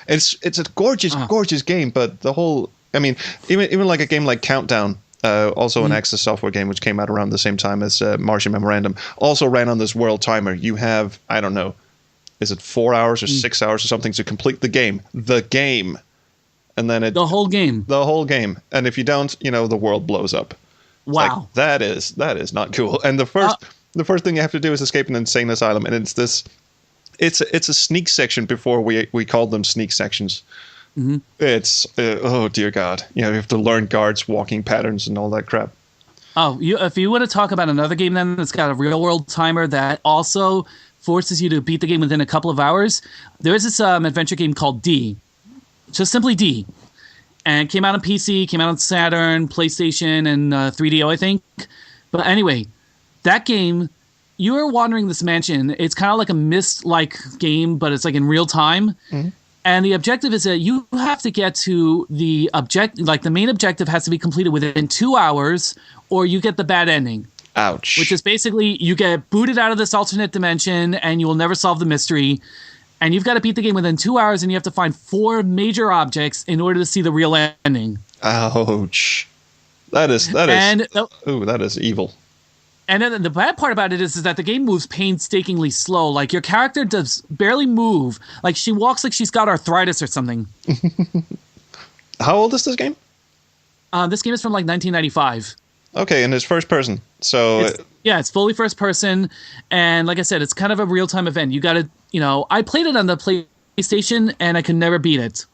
It's a gorgeous game, but the whole, I mean, even like a game like Countdown, also an Access Software game, which came out around the same time as Martian Memorandum, also ran on this world timer. You have, I don't know, is it 4 hours or 6 hours or something to complete the game? And then the whole game. And if you don't, the world blows up. Wow. Like, that is not cool. And the first thing you have to do is escape an insane asylum, and it's a sneak section before we called them sneak sections. It's oh dear God, you have to learn guards' walking patterns and all that crap. Oh, if you want to talk about another game then that's got a real world timer that also forces you to beat the game within a couple of hours, there is this adventure game called D. just simply D. And came out on PC, came out on Saturn, PlayStation, and 3DO, I think. But anyway, that game, you are wandering this mansion. It's kind of like a Myst-like game, but it's like in real time. Mm-hmm. And the objective is that you have to get to the the main objective has to be completed within 2 hours, or you get the bad ending. Ouch. Which is basically you get booted out of this alternate dimension, and you will never solve the mystery. And you've got to beat the game within 2 hours, and you have to find 4 major objects in order to see the real ending. Ouch. That is evil. And then the bad part about it is that the game moves painstakingly slow. Like, your character does barely move. Like, she walks like she's got arthritis or something. How old is this game? This game is from, like, 1995. Okay, and it's first person. So it's fully first person. And like I said, it's kind of a real-time event. You got to, I played it on the PlayStation, and I could never beat it.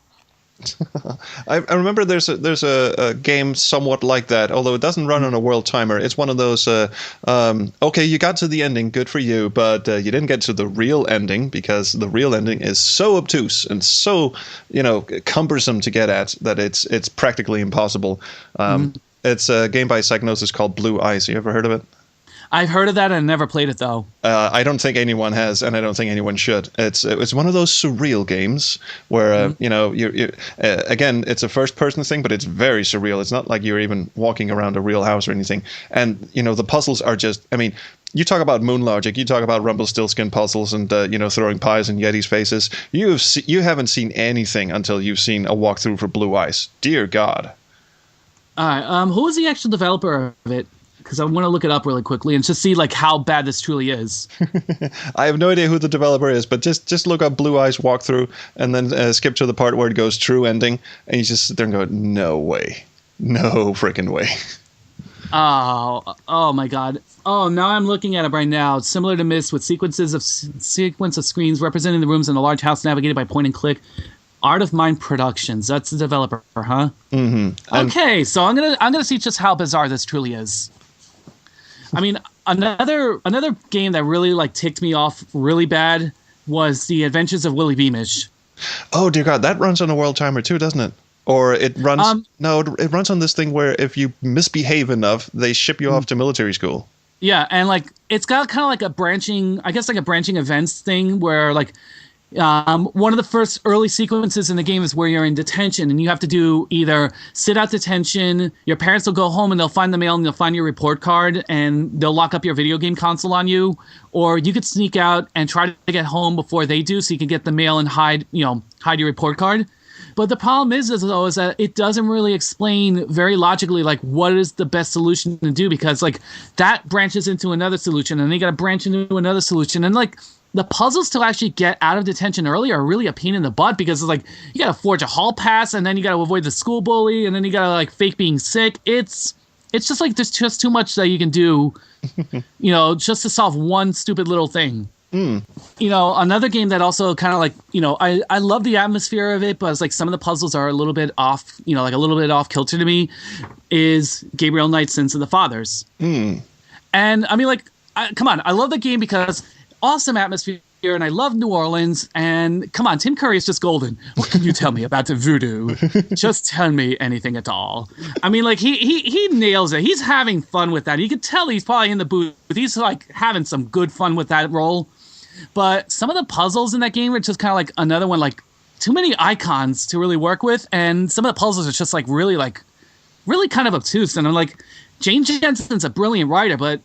I remember there's a game somewhat like that, although it doesn't run on a world timer. It's one of those, okay, you got to the ending, good for you, but you didn't get to the real ending because the real ending is so obtuse and so, cumbersome to get at that it's practically impossible. It's a game by Psygnosis called Blue Ice. You ever heard of it? I've heard of that and never played it, though. I don't think anyone has, and I don't think anyone should. It's one of those surreal games where, you again, it's a first-person thing, but it's very surreal. It's not like you're even walking around a real house or anything. And, the puzzles are just, you talk about Moon Logic, you talk about Rumpelstiltskin puzzles and, throwing pies in Yeti's faces. You haven't seen anything until you've seen a walkthrough for Blue Ice. Dear God. All right. Who is the actual developer of it? Because I want to look it up really quickly and just see how bad this truly is. I have no idea who the developer is, but just look up Blue Eyes walkthrough and then skip to the part where it goes true ending, and you just sit there and go, no way. No freaking way. Oh my God. Oh, now I'm looking at it right now. It's similar to Myst with sequence of screens representing the rooms in a large house navigated by point and click. Art of Mind Productions. That's the developer, huh? Mm-hmm. Okay, so I'm gonna see just how bizarre this truly is. Another game that really ticked me off really bad was The Adventures of Willy Beamish. Oh dear God, that runs on a world timer too, doesn't it? Or it runs? It runs on this thing where if you misbehave enough, they ship you off to military school. Yeah, and it's got kind of a branching events thing where one of the first early sequences in the game is where you're in detention and you have to do either sit out detention, your parents will go home and they'll find the mail and they'll find your report card and they'll lock up your video game console on you, or you could sneak out and try to get home before they do so you can get the mail and hide your report card. But the problem is that it doesn't really explain very logically what is the best solution to do, because that branches into another solution and then you got to branch into another solution, and the puzzles to actually get out of detention early are really a pain in the butt, because it's you gotta forge a hall pass and then you gotta avoid the school bully and then you gotta fake being sick. It's just there's just too much that you can do, just to solve one stupid little thing. Another game that also kind of I love the atmosphere of it, but it's some of the puzzles are a little bit off, a little bit off kilter to me, is Gabriel Knight's Sins of the Fathers. And come on, I love the game because awesome atmosphere, and I love New Orleans, and come on, Tim Curry is just golden. What can you tell me about the voodoo? Just tell me anything at all. He nails it. He's having fun with that. You can tell he's probably in the booth. He's having some good fun with that role. But some of the puzzles in that game are just kind of another one, too many icons to really work with, and some of the puzzles are just really kind of obtuse. And I'm Jane Jensen's a brilliant writer, but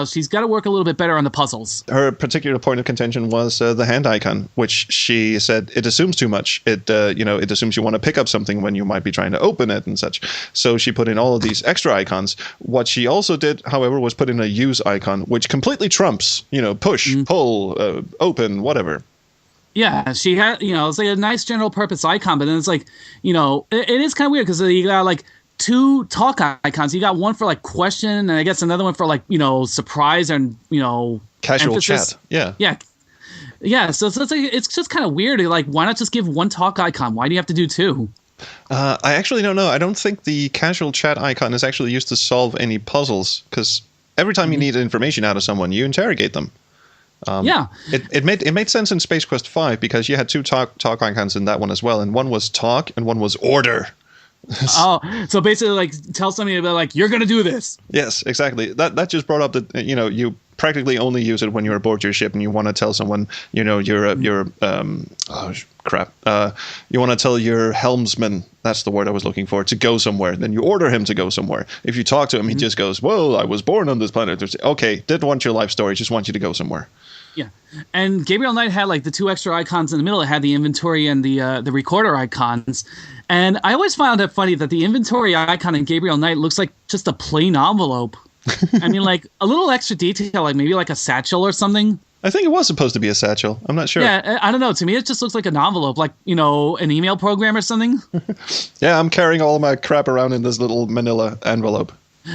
she's got to work a little bit better on the puzzles. Her particular point of contention was the hand icon, which she said it assumes too much. It assumes you want to pick up something when you might be trying to open it and such. So she put in all of these extra icons. What she also did, however, was put in a use icon, which completely trumps, push, pull, open, whatever. Yeah, she had, it's a nice general purpose icon, but then it's it is kind of weird because you got two talk icons. You got one for question, and I guess another one for surprise and casual emphasis. Chat. Yeah. So it's just kind of weird. Why not just give one talk icon? Why do you have to do two? I actually don't know. I don't think the casual chat icon is actually used to solve any puzzles, because every time you need information out of someone, you interrogate them. It made sense in Space Quest 5 because you had two talk icons in that one as well, and one was talk and one was order. Oh, so basically, like, tell somebody about, like, you're gonna do this. Yes, exactly. That just brought up that you practically only use it when you're aboard your ship and you want to tell someone you want to tell your helmsman, that's the word I was looking for, to go somewhere. Then you order him to go somewhere. If you talk to him, he just goes, "Well, I was born on this planet." Okay, didn't want your life story, just want you to go somewhere. Yeah, and Gabriel Knight had like the two extra icons in the middle. It had the inventory and the recorder icons. And I always found it funny that the inventory icon in Gabriel Knight looks like just a plain envelope. I mean, like a little extra detail, like maybe like a satchel or something. I think it was supposed to be a satchel. I'm not sure. Yeah, I don't know. To me, it just looks like an envelope, like, an email program or something. Yeah, I'm carrying all my crap around in this little manila envelope.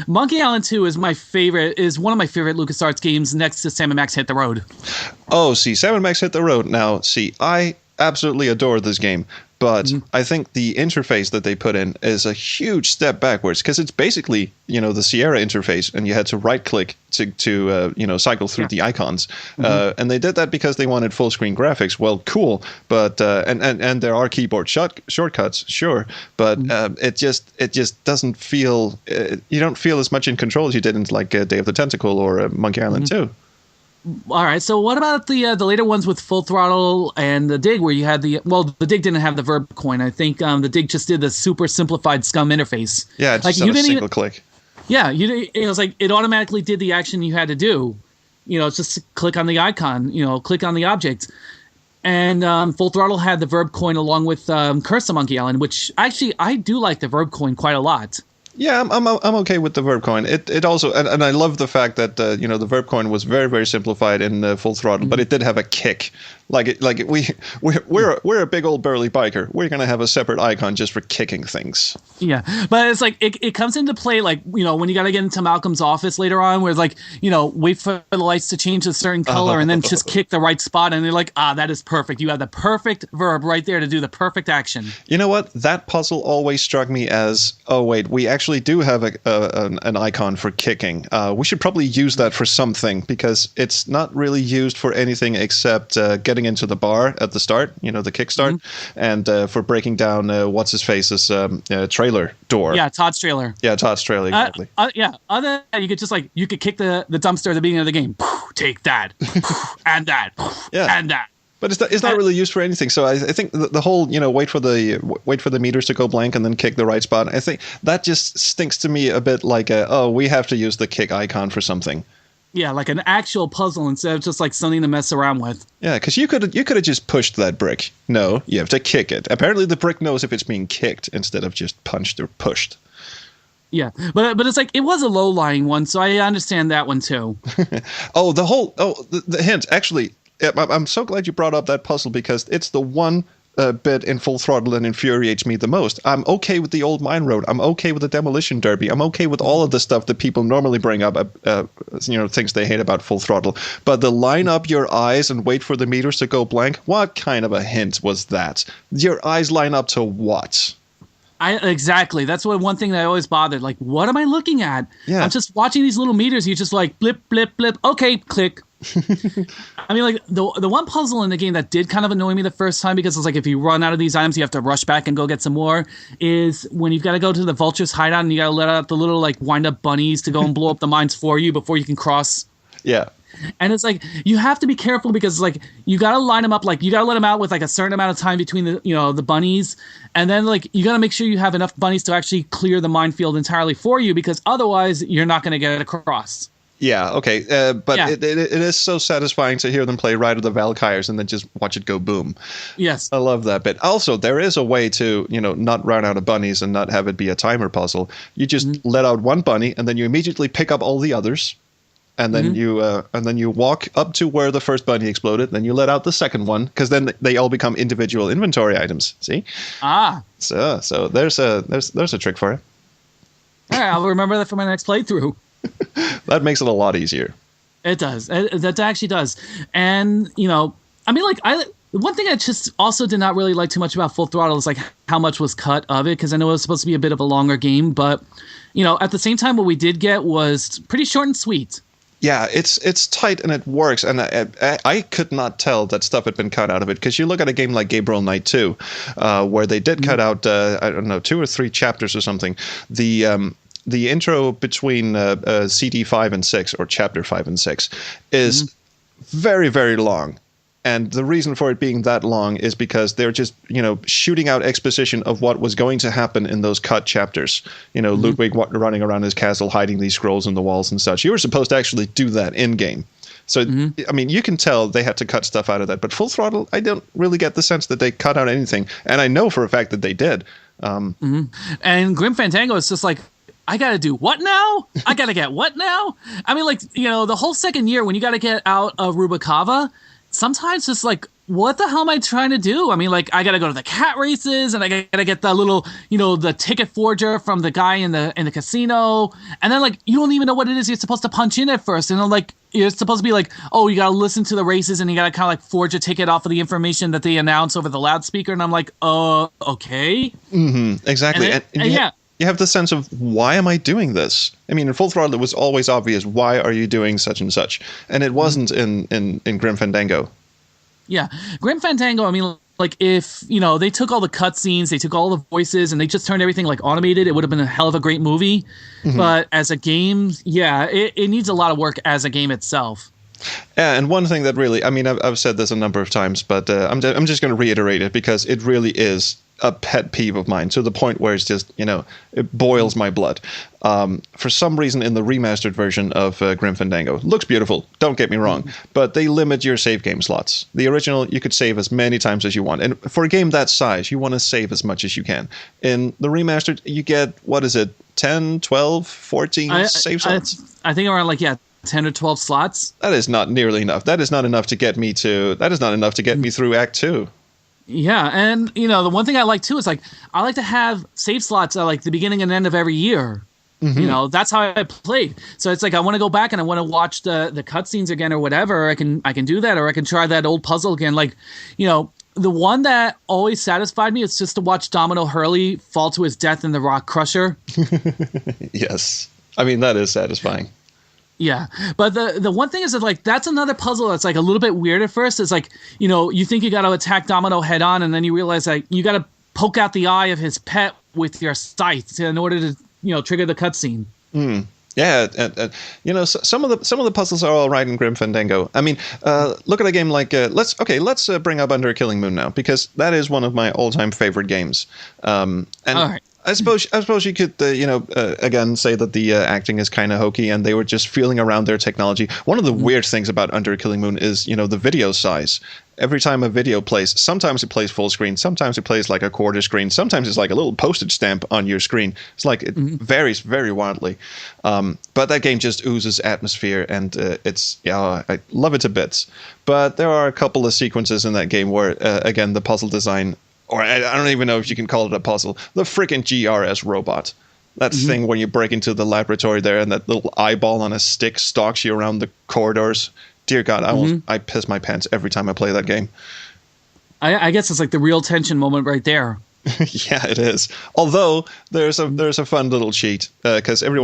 Monkey Island 2 is one of my favorite LucasArts games next to Sam & Max Hit the Road. Oh, see, Sam & Max Hit the Road. Now, see, I absolutely adore this game, but I think the interface that they put in is a huge step backwards because it's basically, the Sierra interface, and you had to right-click to cycle through the icons. And they did that because they wanted full-screen graphics. Well, cool, but and there are keyboard shortcuts, sure, but it just doesn't feel you don't feel as much in control as you did in like Day of the Tentacle or Monkey Island 2. All right, so what about the later ones with Full Throttle and the Dig, where you had the Dig didn't have the verb coin. I think the Dig just did the super simplified SCUM interface. Yeah, it just had a single click. Yeah, it was like it automatically did the action you had to do. It's just click on the icon, click on the object. And Full Throttle had the verb coin along with Curse of Monkey Island, which actually I do like the verb coin quite a lot. Yeah, I'm okay with the verb coin. It also and I love the fact that the verb coin was very, very simplified in Full Throttle, but it did have a kick. We're a big old burly biker. We're gonna have a separate icon just for kicking things. Yeah, but it's like it comes into play when you gotta get into Malcolm's office later on, where it's like wait for the lights to change a certain color and then just kick the right spot, and they're like, that is perfect. You have the perfect verb right there to do the perfect action. You know what? That puzzle always struck me as, oh wait, we actually do have an icon for kicking. We should probably use that for something because it's not really used for anything except getting into the bar at the start, the kickstart, and for breaking down what's his face's trailer door. Yeah, Todd's trailer. Yeah, Todd's trailer, exactly. Yeah, other than that, you could just you could kick the dumpster at the beginning of the game. Take that, and that, and that. But it's not really used for anything. So I think the whole wait for the meters to go blank and then kick the right spot. I think that just stinks to me a bit like we have to use the kick icon for something. Yeah, like an actual puzzle instead of just like something to mess around with. Yeah, because you could have just pushed that brick. No, you have to kick it. Apparently, the brick knows if it's being kicked instead of just punched or pushed. Yeah, but it's like it was a low-lying one, so I understand that one too. The hint actually. I'm so glad you brought up that puzzle because it's the one bit in Full Throttle that infuriates me the most. I'm okay with the old mine road. I'm okay with the demolition derby. I'm okay with all of the stuff that people normally bring up, things they hate about Full Throttle. But the line up your eyes and wait for the meters to go blank, what kind of a hint was that? Your eyes line up to what? Exactly. That's one thing that I always bothered. Like, what am I looking at? Yeah. I'm just watching these little meters. You just like blip, blip, blip. Okay, click. I mean, like the one puzzle in the game that did kind of annoy me the first time because it's like if you run out of these items, you have to rush back and go get some more. Is when you've got to go to the vulture's hideout and you got to let out the little like wind up bunnies to go and blow up the mines for you before you can cross. Yeah. And it's like you have to be careful because like you got to line them up, like you got to let them out with like a certain amount of time between the bunnies, and then like you got to make sure you have enough bunnies to actually clear the minefield entirely for you because otherwise you're not going to get it across. Yeah, okay, but yeah. It is so satisfying to hear them play Ride of the Valkyries and then just watch it go boom. Yes. I love that bit. Also, there is a way to, not run out of bunnies and not have it be a timer puzzle. You just let out one bunny and then you immediately pick up all the others. And then you walk up to where the first bunny exploded. Then you let out the second one because then they all become individual inventory items. See? So there's a trick for you. All right, I'll remember that for my next playthrough. That makes it a lot easier. It does. That actually does. And I mean, like one thing I just also did not really like too much about Full Throttle is like how much was cut of it because I know it was supposed to be a bit of a longer game, but at the same time, what we did get was pretty short and sweet. Yeah, it's tight and it works, and I could not tell that stuff had been cut out of it, because you look at a game like Gabriel Knight 2, where they did cut out I don't know, 2 or 3 chapters or something. The intro between CD 5 and 6, or chapter 5 and 6, is very, very long. And the reason for it being that long is because they're just, shooting out exposition of what was going to happen in those cut chapters. Ludwig running around his castle, hiding these scrolls in the walls and such. You were supposed to actually do that in-game. So, I mean, you can tell they had to cut stuff out of that. But Full Throttle, I don't really get the sense that they cut out anything. And I know for a fact that they did. And Grim Fandango is just like, I got to do what now? I got to get what now? I mean, like, the whole second year when you got to get out of Rubikava, sometimes it's like, what the hell am I trying to do? I mean, like, I got to go to the cat races, and I got to get the little, the ticket forger from the guy in the casino. And then, like, you don't even know what it is you're supposed to punch in at first. And, like, you're supposed to be like, oh, you got to listen to the races, and you got to kind of, like, forge a ticket off of the information that they announce over the loudspeaker. And I'm like, okay. Exactly. And you have the sense of, why am I doing this? I mean, in Full Throttle, it was always obvious, why are you doing such and such? And it wasn't in Grim Fandango. Yeah. Grim Fandango, I mean, like, if, they took all the cutscenes, they took all the voices, and they just turned everything, like, automated, it would have been a hell of a great movie. But as a game, it needs a lot of work as a game itself. Yeah, and one thing that really, I mean, I've said this a number of times, but I'm just going to reiterate it, because it really is a pet peeve of mine, to the point where it's just, it boils my blood. For some reason, in the remastered version of Grim Fandango, looks beautiful, don't get me wrong, but they limit your save game slots. The original, you could save as many times as you want, and for a game that size, you want to save as much as you can. In the remastered, you get, 10, 12, 14 save slots? I think around, 10 or 12 slots. That is not nearly enough. That is not enough to get me through Act 2. Yeah, and the one thing I like too is, like, I like to have save slots at, like, the beginning and end of every year. That's how I played. So it's like, I want to go back and I want to watch the cutscenes again or whatever. I can do that, or I can try that old puzzle again. Like, the one that always satisfied me is just to watch Domino Hurley fall to his death in the Rock Crusher. Yes, I mean, that is satisfying. Yeah, but the one thing is that, like, that's another puzzle that's, like, a little bit weird at first. It's like, you think you got to attack Domino head on, and then you realize that you got to poke out the eye of his pet with your scythe in order to, trigger the cutscene. Yeah, some of the puzzles are all right in Grim Fandango. I mean, look at a game like let's bring up Under a Killing Moon now, because that is one of my all-time favorite games. And all right. I suppose you could, again, say that the acting is kind of hokey, and they were just feeling around their technology. One of the weird things about Under a Killing Moon is, the video size. Every time a video plays, sometimes it plays full screen, sometimes it plays like a quarter screen, sometimes it's like a little postage stamp on your screen. It's like, it varies very wildly. But that game just oozes atmosphere, and I love it to bits. But there are a couple of sequences in that game where, again, the puzzle design, or I don't even know if you can call it a puzzle, the freaking GRS robot. That thing when you break into the laboratory there, and that little eyeball on a stick stalks you around the corridors. Dear God, I piss my pants every time I play that game. I guess it's like the real tension moment right there. Yeah, it is. Although there's a fun little cheat, because every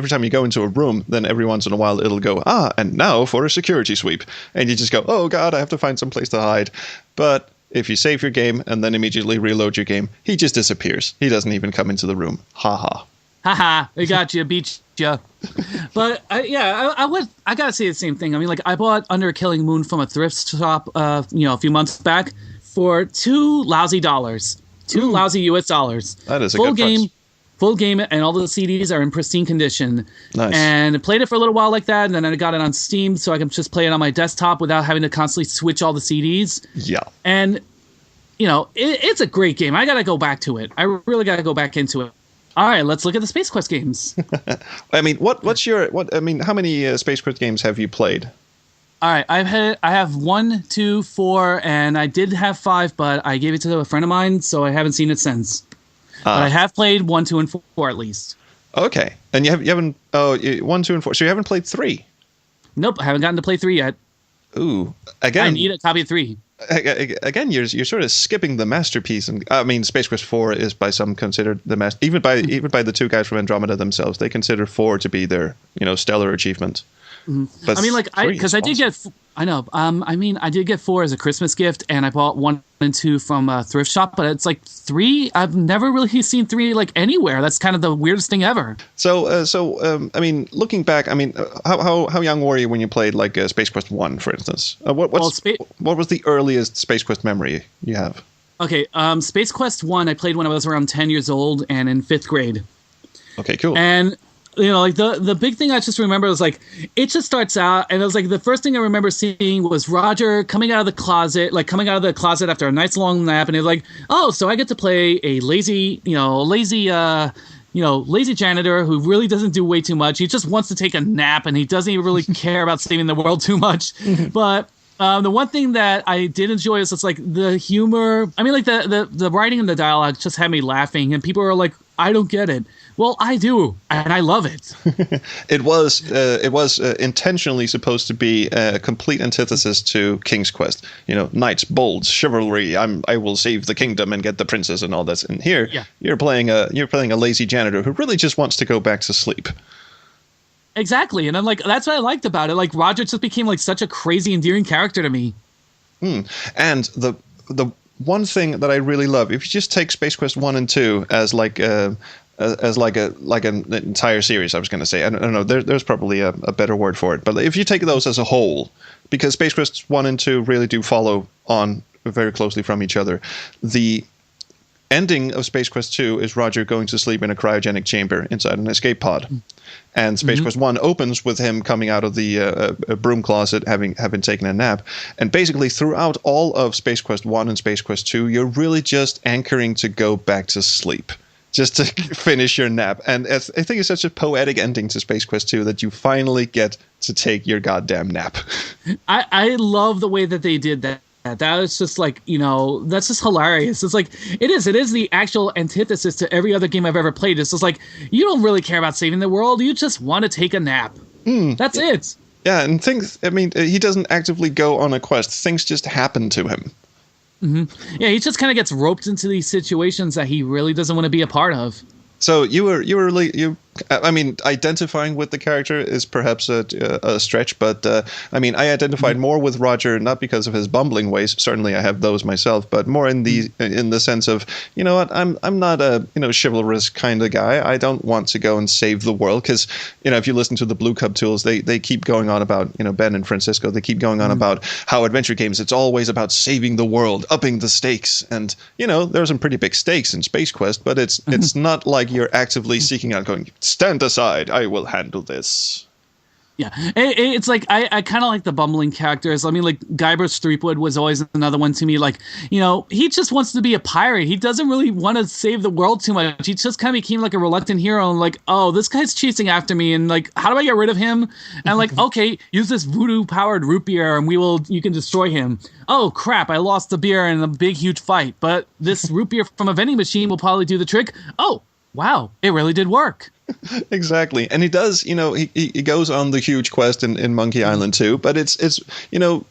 time you go into a room, then every once in a while it'll go, and now for a security sweep, and you just go, oh God, I have to find some place to hide. But if you save your game and then immediately reload your game, he just disappears. He doesn't even come into the room. Ha ha. Ha ha. We got you. Beat you. But I gotta say the same thing. I mean, like, I bought Under a Killing Moon from a thrift shop, a few months back for $2 lousy dollars. $2 lousy US dollars. That is a good price. Full game, and all the CDs are in pristine condition. Nice. And I played it for a little while like that, and then I got it on Steam, so I can just play it on my desktop without having to constantly switch all the CDs. Yeah. And, it's a great game. I got to go back to it. I really got to go back into it. All right, let's look at the Space Quest games. I mean, how many Space Quest games have you played? All right, I have 1, 2, 4, and I did have 5, but I gave it to a friend of mine, so I haven't seen it since. But I have played 1, 2, and 4 at least. Okay, and you haven't 1, 2, and 4. So you haven't played 3? Nope, I haven't gotten to play 3 yet. Ooh, again. I need a copy of 3. Again, you're sort of skipping the masterpiece, and I mean, Space Quest 4 is by some considered the master. Even by the two guys from Andromeda themselves, they consider 4 to be their stellar achievement. But I mean, like, because I did get, I know. I mean, I did get 4 as a Christmas gift, and I bought 1 and 2 from a thrift shop. But it's like 3. I've never really seen 3 like anywhere. That's kind of the weirdest thing ever. So, I mean, looking back, I mean, how young were you when you played like Space Quest 1, for instance? What was the earliest Space Quest memory you have? Okay, Space Quest 1, I played when I was around 10 years old and in 5th grade. Okay, cool. And you know, like the big thing I just remember was like it just starts out, and it was like the first thing I remember seeing was Roger coming out of the closet after a nice long nap, and he's like, "Oh, so I get to play a lazy janitor who really doesn't do way too much. He just wants to take a nap, and he doesn't even really care about saving the world too much." But the one thing that I did enjoy is it's like the humor. I mean, like the writing and the dialogue just had me laughing, and people were like, "I don't get it." Well, I do, and I love it. It was intentionally supposed to be a complete antithesis to King's Quest. You know, knights, bolds, chivalry. I will save the kingdom and get the princess and all this. And here, you're playing a lazy janitor who really just wants to go back to sleep. Exactly, and I'm like, that's what I liked about it. Like Roger just became like such a crazy, endearing character to me. And the one thing that I really love, if you just take Space Quest 1 and 2 as like an entire series, I was going to say. I don't know. There's probably a better word for it. But if you take those as a whole, because Space Quest 1 and 2 really do follow on very closely from each other, the ending of Space Quest 2 is Roger going to sleep in a cryogenic chamber inside an escape pod. And Space Quest 1 opens with him coming out of the broom closet, having taken a nap. And basically throughout all of Space Quest 1 and Space Quest 2, you're really just anchoring to go back to sleep, just to finish your nap. And I think it's such a poetic ending to Space Quest 2 that you finally get to take your goddamn nap. I love the way that they did that. That is just like, you know, that's just hilarious. It's like, it is the actual antithesis to every other game I've ever played. It's just like, you don't really care about saving the world. You just want to take a nap. That's it. Yeah, and he doesn't actively go on a quest. Things just happen to him. Yeah, he just kind of gets roped into these situations that he really doesn't want to be a part of. So I mean, identifying with the character is perhaps a stretch, but I mean, I identified more with Roger, not because of his bumbling ways. Certainly, I have those myself, but more in the sense of, you know what, I'm not a chivalrous kind of guy. I don't want to go and save the world, because if you listen to the Blue Cub Tools, they keep going on about Ben and Francisco. They keep going on about how adventure games, it's always about saving the world, upping the stakes, and there's some pretty big stakes in Space Quest, but it's not like you're actively seeking out going, stand aside, I will handle this. Yeah, it's like I kind of like the bumbling characters. I mean, like Guybrush Threepwood was always another one to me. Like, he just wants to be a pirate. He doesn't really want to save the world too much. He just kind of became like a reluctant hero, and like, oh, this guy's chasing after me, and like, how do I get rid of him? And like, okay, use this voodoo-powered root beer, and you can destroy him. Oh crap! I lost the beer in a big, huge fight, but this root beer from a vending machine will probably do the trick. Oh, wow! It really did work. Exactly, and he does. He goes on the huge quest in Monkey Island too, but it's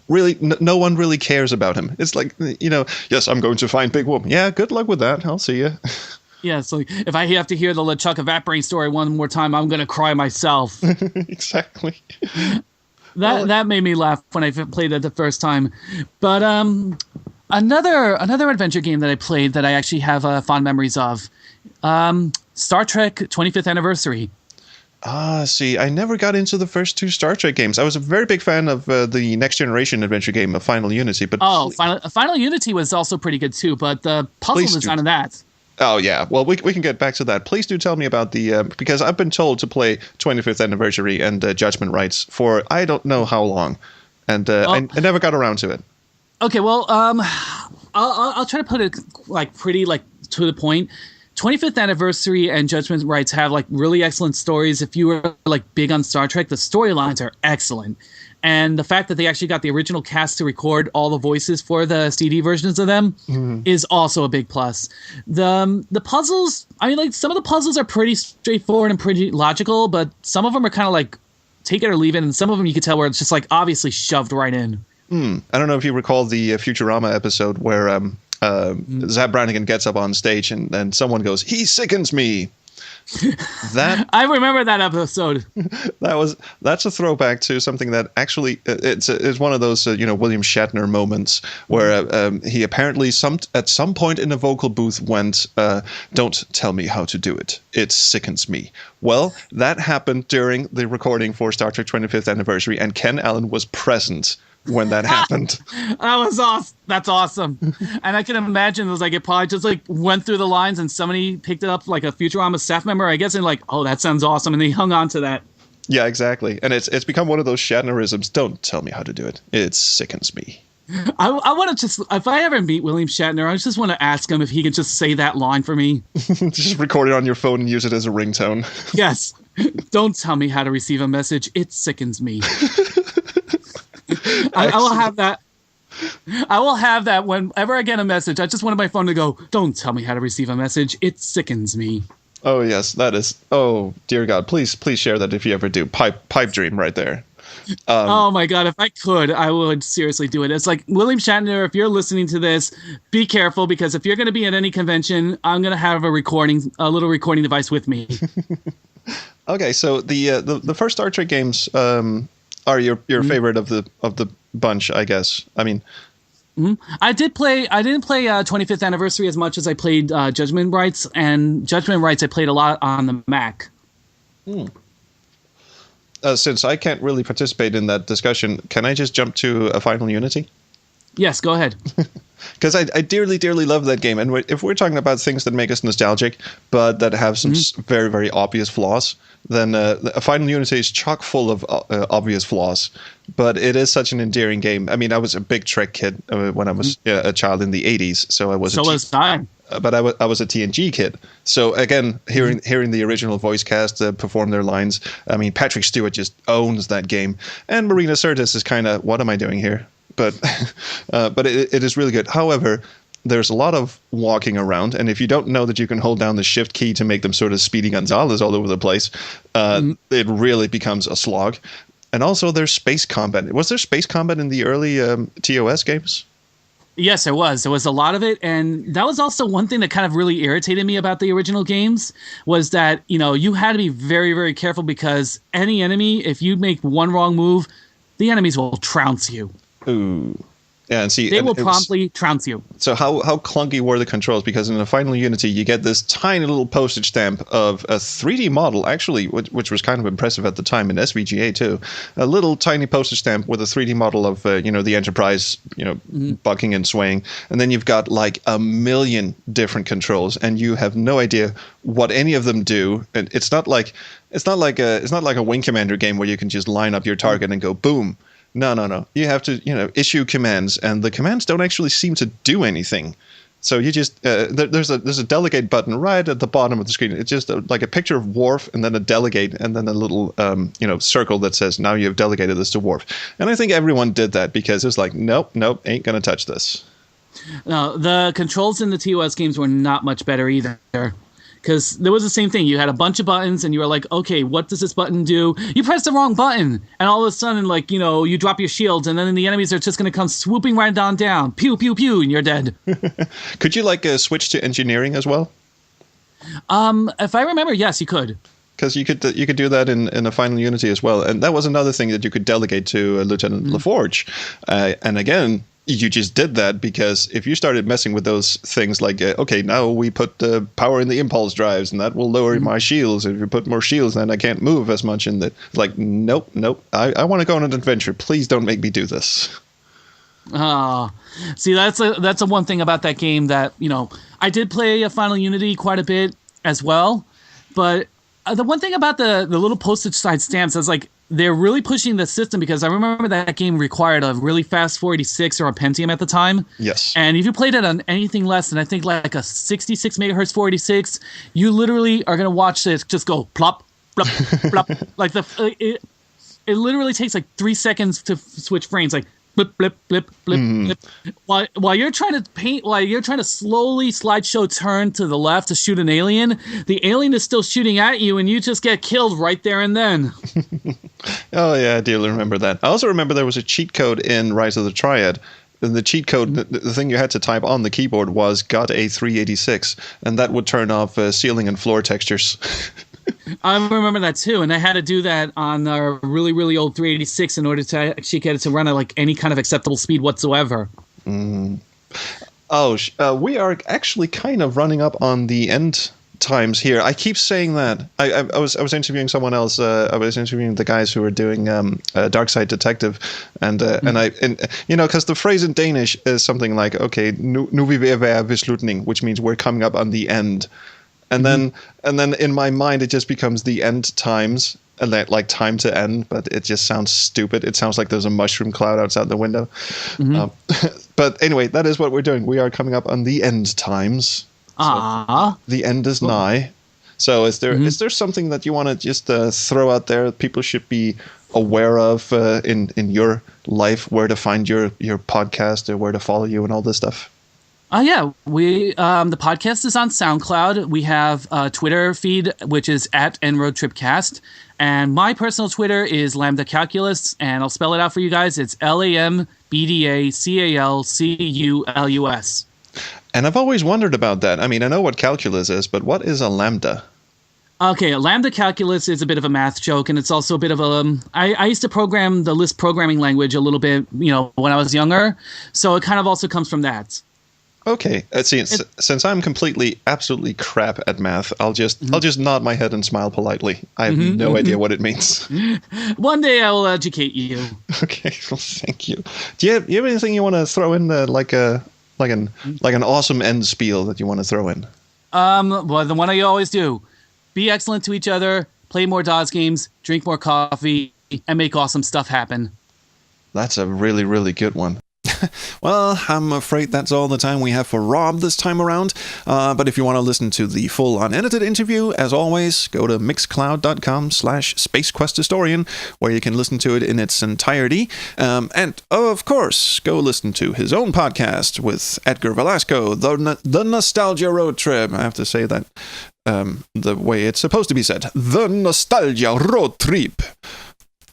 really no one really cares about him. It's like yes, I'm going to find Big Whoop. Yeah, good luck with that. I'll see you. Yeah, so if I have to hear the LeChuck evaporate story one more time, I'm gonna cry myself. Exactly. That made me laugh when I played it the first time. But another adventure game that I played that I actually have fond memories of. Star Trek 25th Anniversary. See, I never got into the first 2 Star Trek games. I was a very big fan of the Next Generation adventure game of Final Unity. But Final Unity was also pretty good too, but the puzzle design of that. Oh, yeah. Well, we can get back to that. Please do tell me about because I've been told to play 25th Anniversary and Judgment Rights for I don't know how long, and I never got around to it. Okay, well, I'll try to put it like pretty like to the point. 25th Anniversary and Judgment Rights have like really excellent stories. If you were like big on Star Trek, the storylines are excellent. And the fact that they actually got the original cast to record all the voices for the CD versions of them is also a big plus. The puzzles, I mean, like some of the puzzles are pretty straightforward and pretty logical, but some of them are kind of like take it or leave it, and some of them you can tell where it's just like obviously shoved right in. I don't know if you recall the Futurama episode where Zap Brannigan gets up on stage and someone goes, "He sickens me." That I remember that episode. that's a throwback to something that actually it's one of those William Shatner moments where he apparently at some point in a vocal booth went, "Don't tell me how to do it. It sickens me." Well, that happened during the recording for Star Trek 25th anniversary, and Ken Allen was present when that happened. That was awesome. That's awesome. And I can imagine it was like it probably just like went through the lines and somebody picked it up like a Futurama staff member, I guess, and like, oh, that sounds awesome. And they hung on to that. Yeah, exactly. And it's become one of those Shatnerisms. Don't tell me how to do it. It sickens me. I want to just, if I ever meet William Shatner, I just want to ask him if he could just say that line for me. Just record it on your phone and use it as a ringtone. Yes. Don't tell me how to receive a message. It sickens me. I will have that. I will have that whenever I get a message. I just wanted my phone to go, don't tell me how to receive a message. It sickens me. Oh, yes, that is. Oh, dear God. Please share that if you ever do. Pipe dream right there. Oh, my God. If I could, I would seriously do it. It's like, William Shatner, if you're listening to this, be careful, because if you're going to be at any convention, I'm going to have a little recording device with me. Okay, so the first Star Trek games are your favorite of the bunch, I guess. I mean, I didn't play 25th Anniversary as much as I played Judgment Rights, and Judgment Rights I played a lot on the Mac. Since I can't really participate in that discussion, can I just jump to a Final Unity? Yes, go ahead. Because I dearly, dearly love that game. And if we're talking about things that make us nostalgic, but that have some very, very obvious flaws, then a Final Unity is chock full of obvious flaws. But it is such an endearing game. I mean, I was a big Trek kid when I was a child in the 80s. So I was was I. But I was a TNG kid. So again, hearing the original voice cast perform their lines, I mean, Patrick Stewart just owns that game. And Marina Sirtis is kind of, what am I doing here? But it is really good. However, there's a lot of walking around, and if you don't know that you can hold down the shift key to make them sort of Speedy Gonzales all over the place, it really becomes a slog. And also there's space combat. Was there space combat in the early TOS games? Yes, there was. There was a lot of it, and that was also one thing that kind of really irritated me about the original games, was that, you had to be very, very careful, because any enemy, if you make one wrong move, the enemies will trounce you. Ooh. Yeah, and see, they will promptly trounce you. So how clunky were the controls? Because in the Final Unity, you get this tiny little postage stamp of a 3D model, actually, which was kind of impressive at the time in SVGA too. A little tiny postage stamp with a 3D model of the Enterprise, bucking and swaying, and then you've got like a million different controls, and you have no idea what any of them do. And it's not like a Wing Commander game where you can just line up your target and go boom. No. You have to, issue commands, and the commands don't actually seem to do anything. So you just there's a delegate button right at the bottom of the screen. It's just like a picture of Worf, and then a delegate, and then a little circle that says, now you have delegated this to Worf. And I think everyone did that because it's like, nope, ain't gonna touch this. No, the controls in the TOS games were not much better either. Because there was the same thing. You had a bunch of buttons, and you were like, okay, what does this button do? You press the wrong button, and all of a sudden, you drop your shields, and then the enemies are just going to come swooping right down. Pew, pew, pew, and you're dead. Could you, switch to engineering as well? If I remember, yes, you could. Because you could do that in a Final Unity as well. And that was another thing that you could delegate to Lieutenant LaForge. And again, you just did that because if you started messing with those things like, okay, now we put power in the impulse drives, and that will lower my shields. If you put more shields, then I can't move as much. And like, nope. I want to go on an adventure. Please don't make me do this. See, that's a one thing about that game that, I did play a Final Unity quite a bit as well. But the one thing about the little postage side stamps is like, they're really pushing the system, because I remember that game required a really fast 486 or a Pentium at the time. Yes. And if you played it on anything less than, I think, like a 66 megahertz 486, you literally are going to watch this just go plop, plop, plop. Like it literally takes like 3 seconds to switch frames, like blip, blip, blip, blip, blip. While you're trying to slowly slideshow turn to the left to shoot an alien, the alien is still shooting at you, and you just get killed right there and then. Oh yeah, I do remember that. I also remember there was a cheat code in Rise of the Triad the cheat code, the thing you had to type on the keyboard was got a 386, and that would turn off ceiling and floor textures. I remember that too, and I had to do that on a really, really old 386 in order to actually get it to run at like any kind of acceptable speed whatsoever. Mm. We are actually kind of running up on the end times here. I keep saying that. I was interviewing someone else. I was interviewing the guys who were doing Dark Side Detective, and because the phrase in Danish is something like, okay, nu vil vi være ved slutning, which means we're coming up on the end. And then in my mind it just becomes the end times, like time to end, but it just sounds stupid. It sounds like there's a mushroom cloud outside the window. But anyway, that is what we're doing. We are coming up on the end times. So the end is nigh. So is there something that you want to just throw out there that people should be aware of in your life, where to find your podcast or where to follow you and all this stuff? Yeah, we the podcast is on SoundCloud. We have a Twitter feed, which is @NRoadTripCast. And my personal Twitter is Lambda Calculus, and I'll spell it out for you guys. It's LAMBDACALCULUS. And I've always wondered about that. I mean, I know what calculus is, but what is a lambda? Okay, Lambda Calculus is a bit of a math joke, and it's also a bit of a... I used to program the Lisp programming language a little bit, when I was younger, so it kind of also comes from that. Okay, since I'm absolutely crap at math, I'll just nod my head and smile politely. I have no idea what it means. One day I will educate you. Okay, well, thank you. Do you have anything you want to throw in, like an awesome end spiel that you want to throw in? Well, the one I always do: be excellent to each other, play more DOS games, drink more coffee, and make awesome stuff happen. That's a really, really good one. Well, I'm afraid that's all the time we have for Rob this time around. But if you want to listen to the full unedited interview, as always, go to mixcloud.com/SpaceQuestHistorian, where you can listen to it in its entirety. And, of course, go listen to his own podcast with Edgar Velasco, the Nostalgia Roadtrip. I have to say that the way it's supposed to be said. The Nostalgia Roadtrip.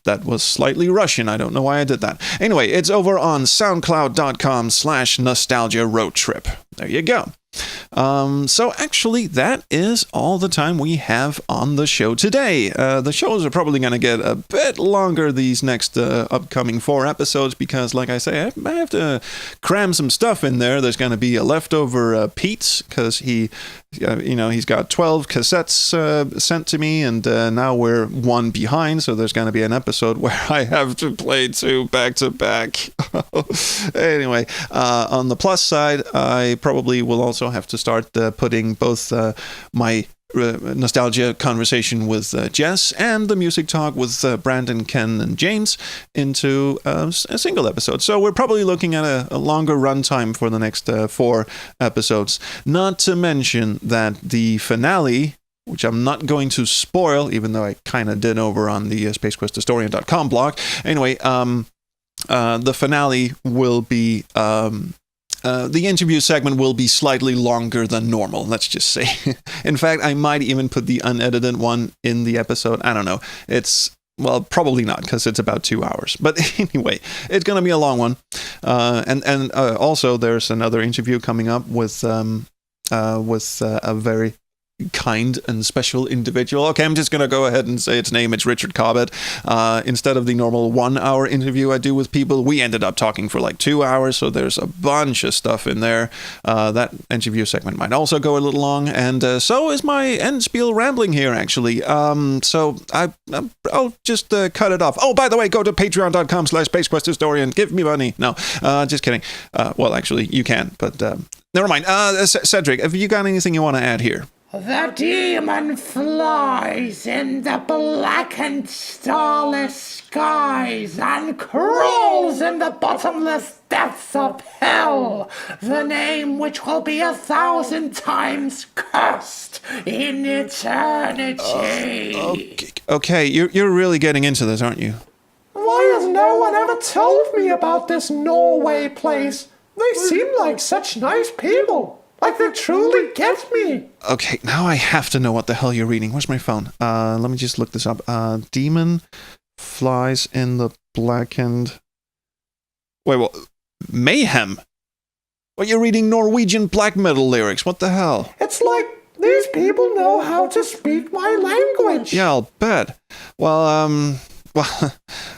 That was slightly Russian. I don't know why I did that. Anyway, it's over on soundcloud.com/Nostalgia Roadtrip. There you go. So actually, that is all the time we have on the show today. The shows are probably going to get a bit longer these next upcoming 4 episodes because, like I say, I have to cram some stuff in there. There's going to be a leftover Pete's because he's got 12 cassettes sent to me, and now we're 1 behind, so there's going to be an episode where I have to play 2 back to back. Anyway, on the plus side, I probably will also have to start putting both my nostalgia conversation with Jess and the music talk with Brandon, Ken, and James into a single episode. So we're probably looking at a longer runtime for the next 4 episodes. Not to mention that the finale, which I'm not going to spoil, even though I kind of did over on the SpaceQuestHistorian.com blog. Anyway, the finale will be... the interview segment will be slightly longer than normal, let's just say. In fact, I might even put the unedited one in the episode. I don't know. Well, probably not, because it's about 2 hours. But anyway, it's going to be a long one. And also, there's another interview coming up with a very kind and special individual. Okay, I'm just going to go ahead and say its name. It's Richard Cobbett. Instead of the normal 1-hour interview I do with people, we ended up talking for like 2 hours, so there's a bunch of stuff in there. That interview segment might also go a little long, and so is my end spiel rambling here, actually. So I'll just cut it off. Oh, by the way, go to patreon.com/SpaceQuestHistorian. Give me money. No, just kidding. Well, actually, you can, but never mind. Cedric, have you got anything you want to add here? The demon flies in the blackened starless skies and crawls in the bottomless depths of hell, the name which will be 1,000 times cursed in eternity. Okay, you're really getting into this, aren't you? Why has no one ever told me about this Norway place? They seem like such nice people. Like they truly get me. Okay, now I have to know what the hell you're reading. Where's my phone? Let me just look this up. Demon flies in the blackened... Wait, well, mayhem. Well, you're reading Norwegian black metal lyrics. What the hell? It's like these people know how to speak my language. Yeah, I'll bet. Well,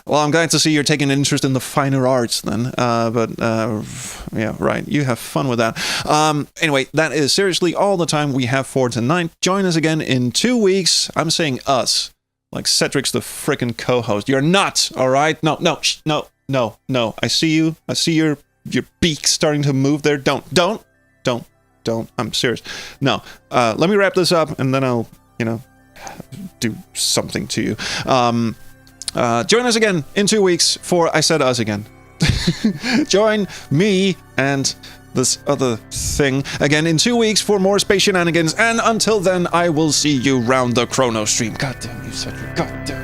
I'm glad to see you're taking an interest in the finer arts then. Yeah, right. You have fun with that. Anyway, that is seriously all the time we have for tonight. Join us again in 2 weeks. I'm saying us. Like Cedric's the frickin' co-host. You're not, all right? No. I see you. I see your beak starting to move there. Don't. I'm serious. No. Let me wrap this up, and then I'll, do something to you. Join us again in 2 weeks for I Said Us Again. Join me and this other thing again in 2 weeks for more space shenanigans, and until then, I will see you round the Chrono Stream. God damn you, Cedric. God damn.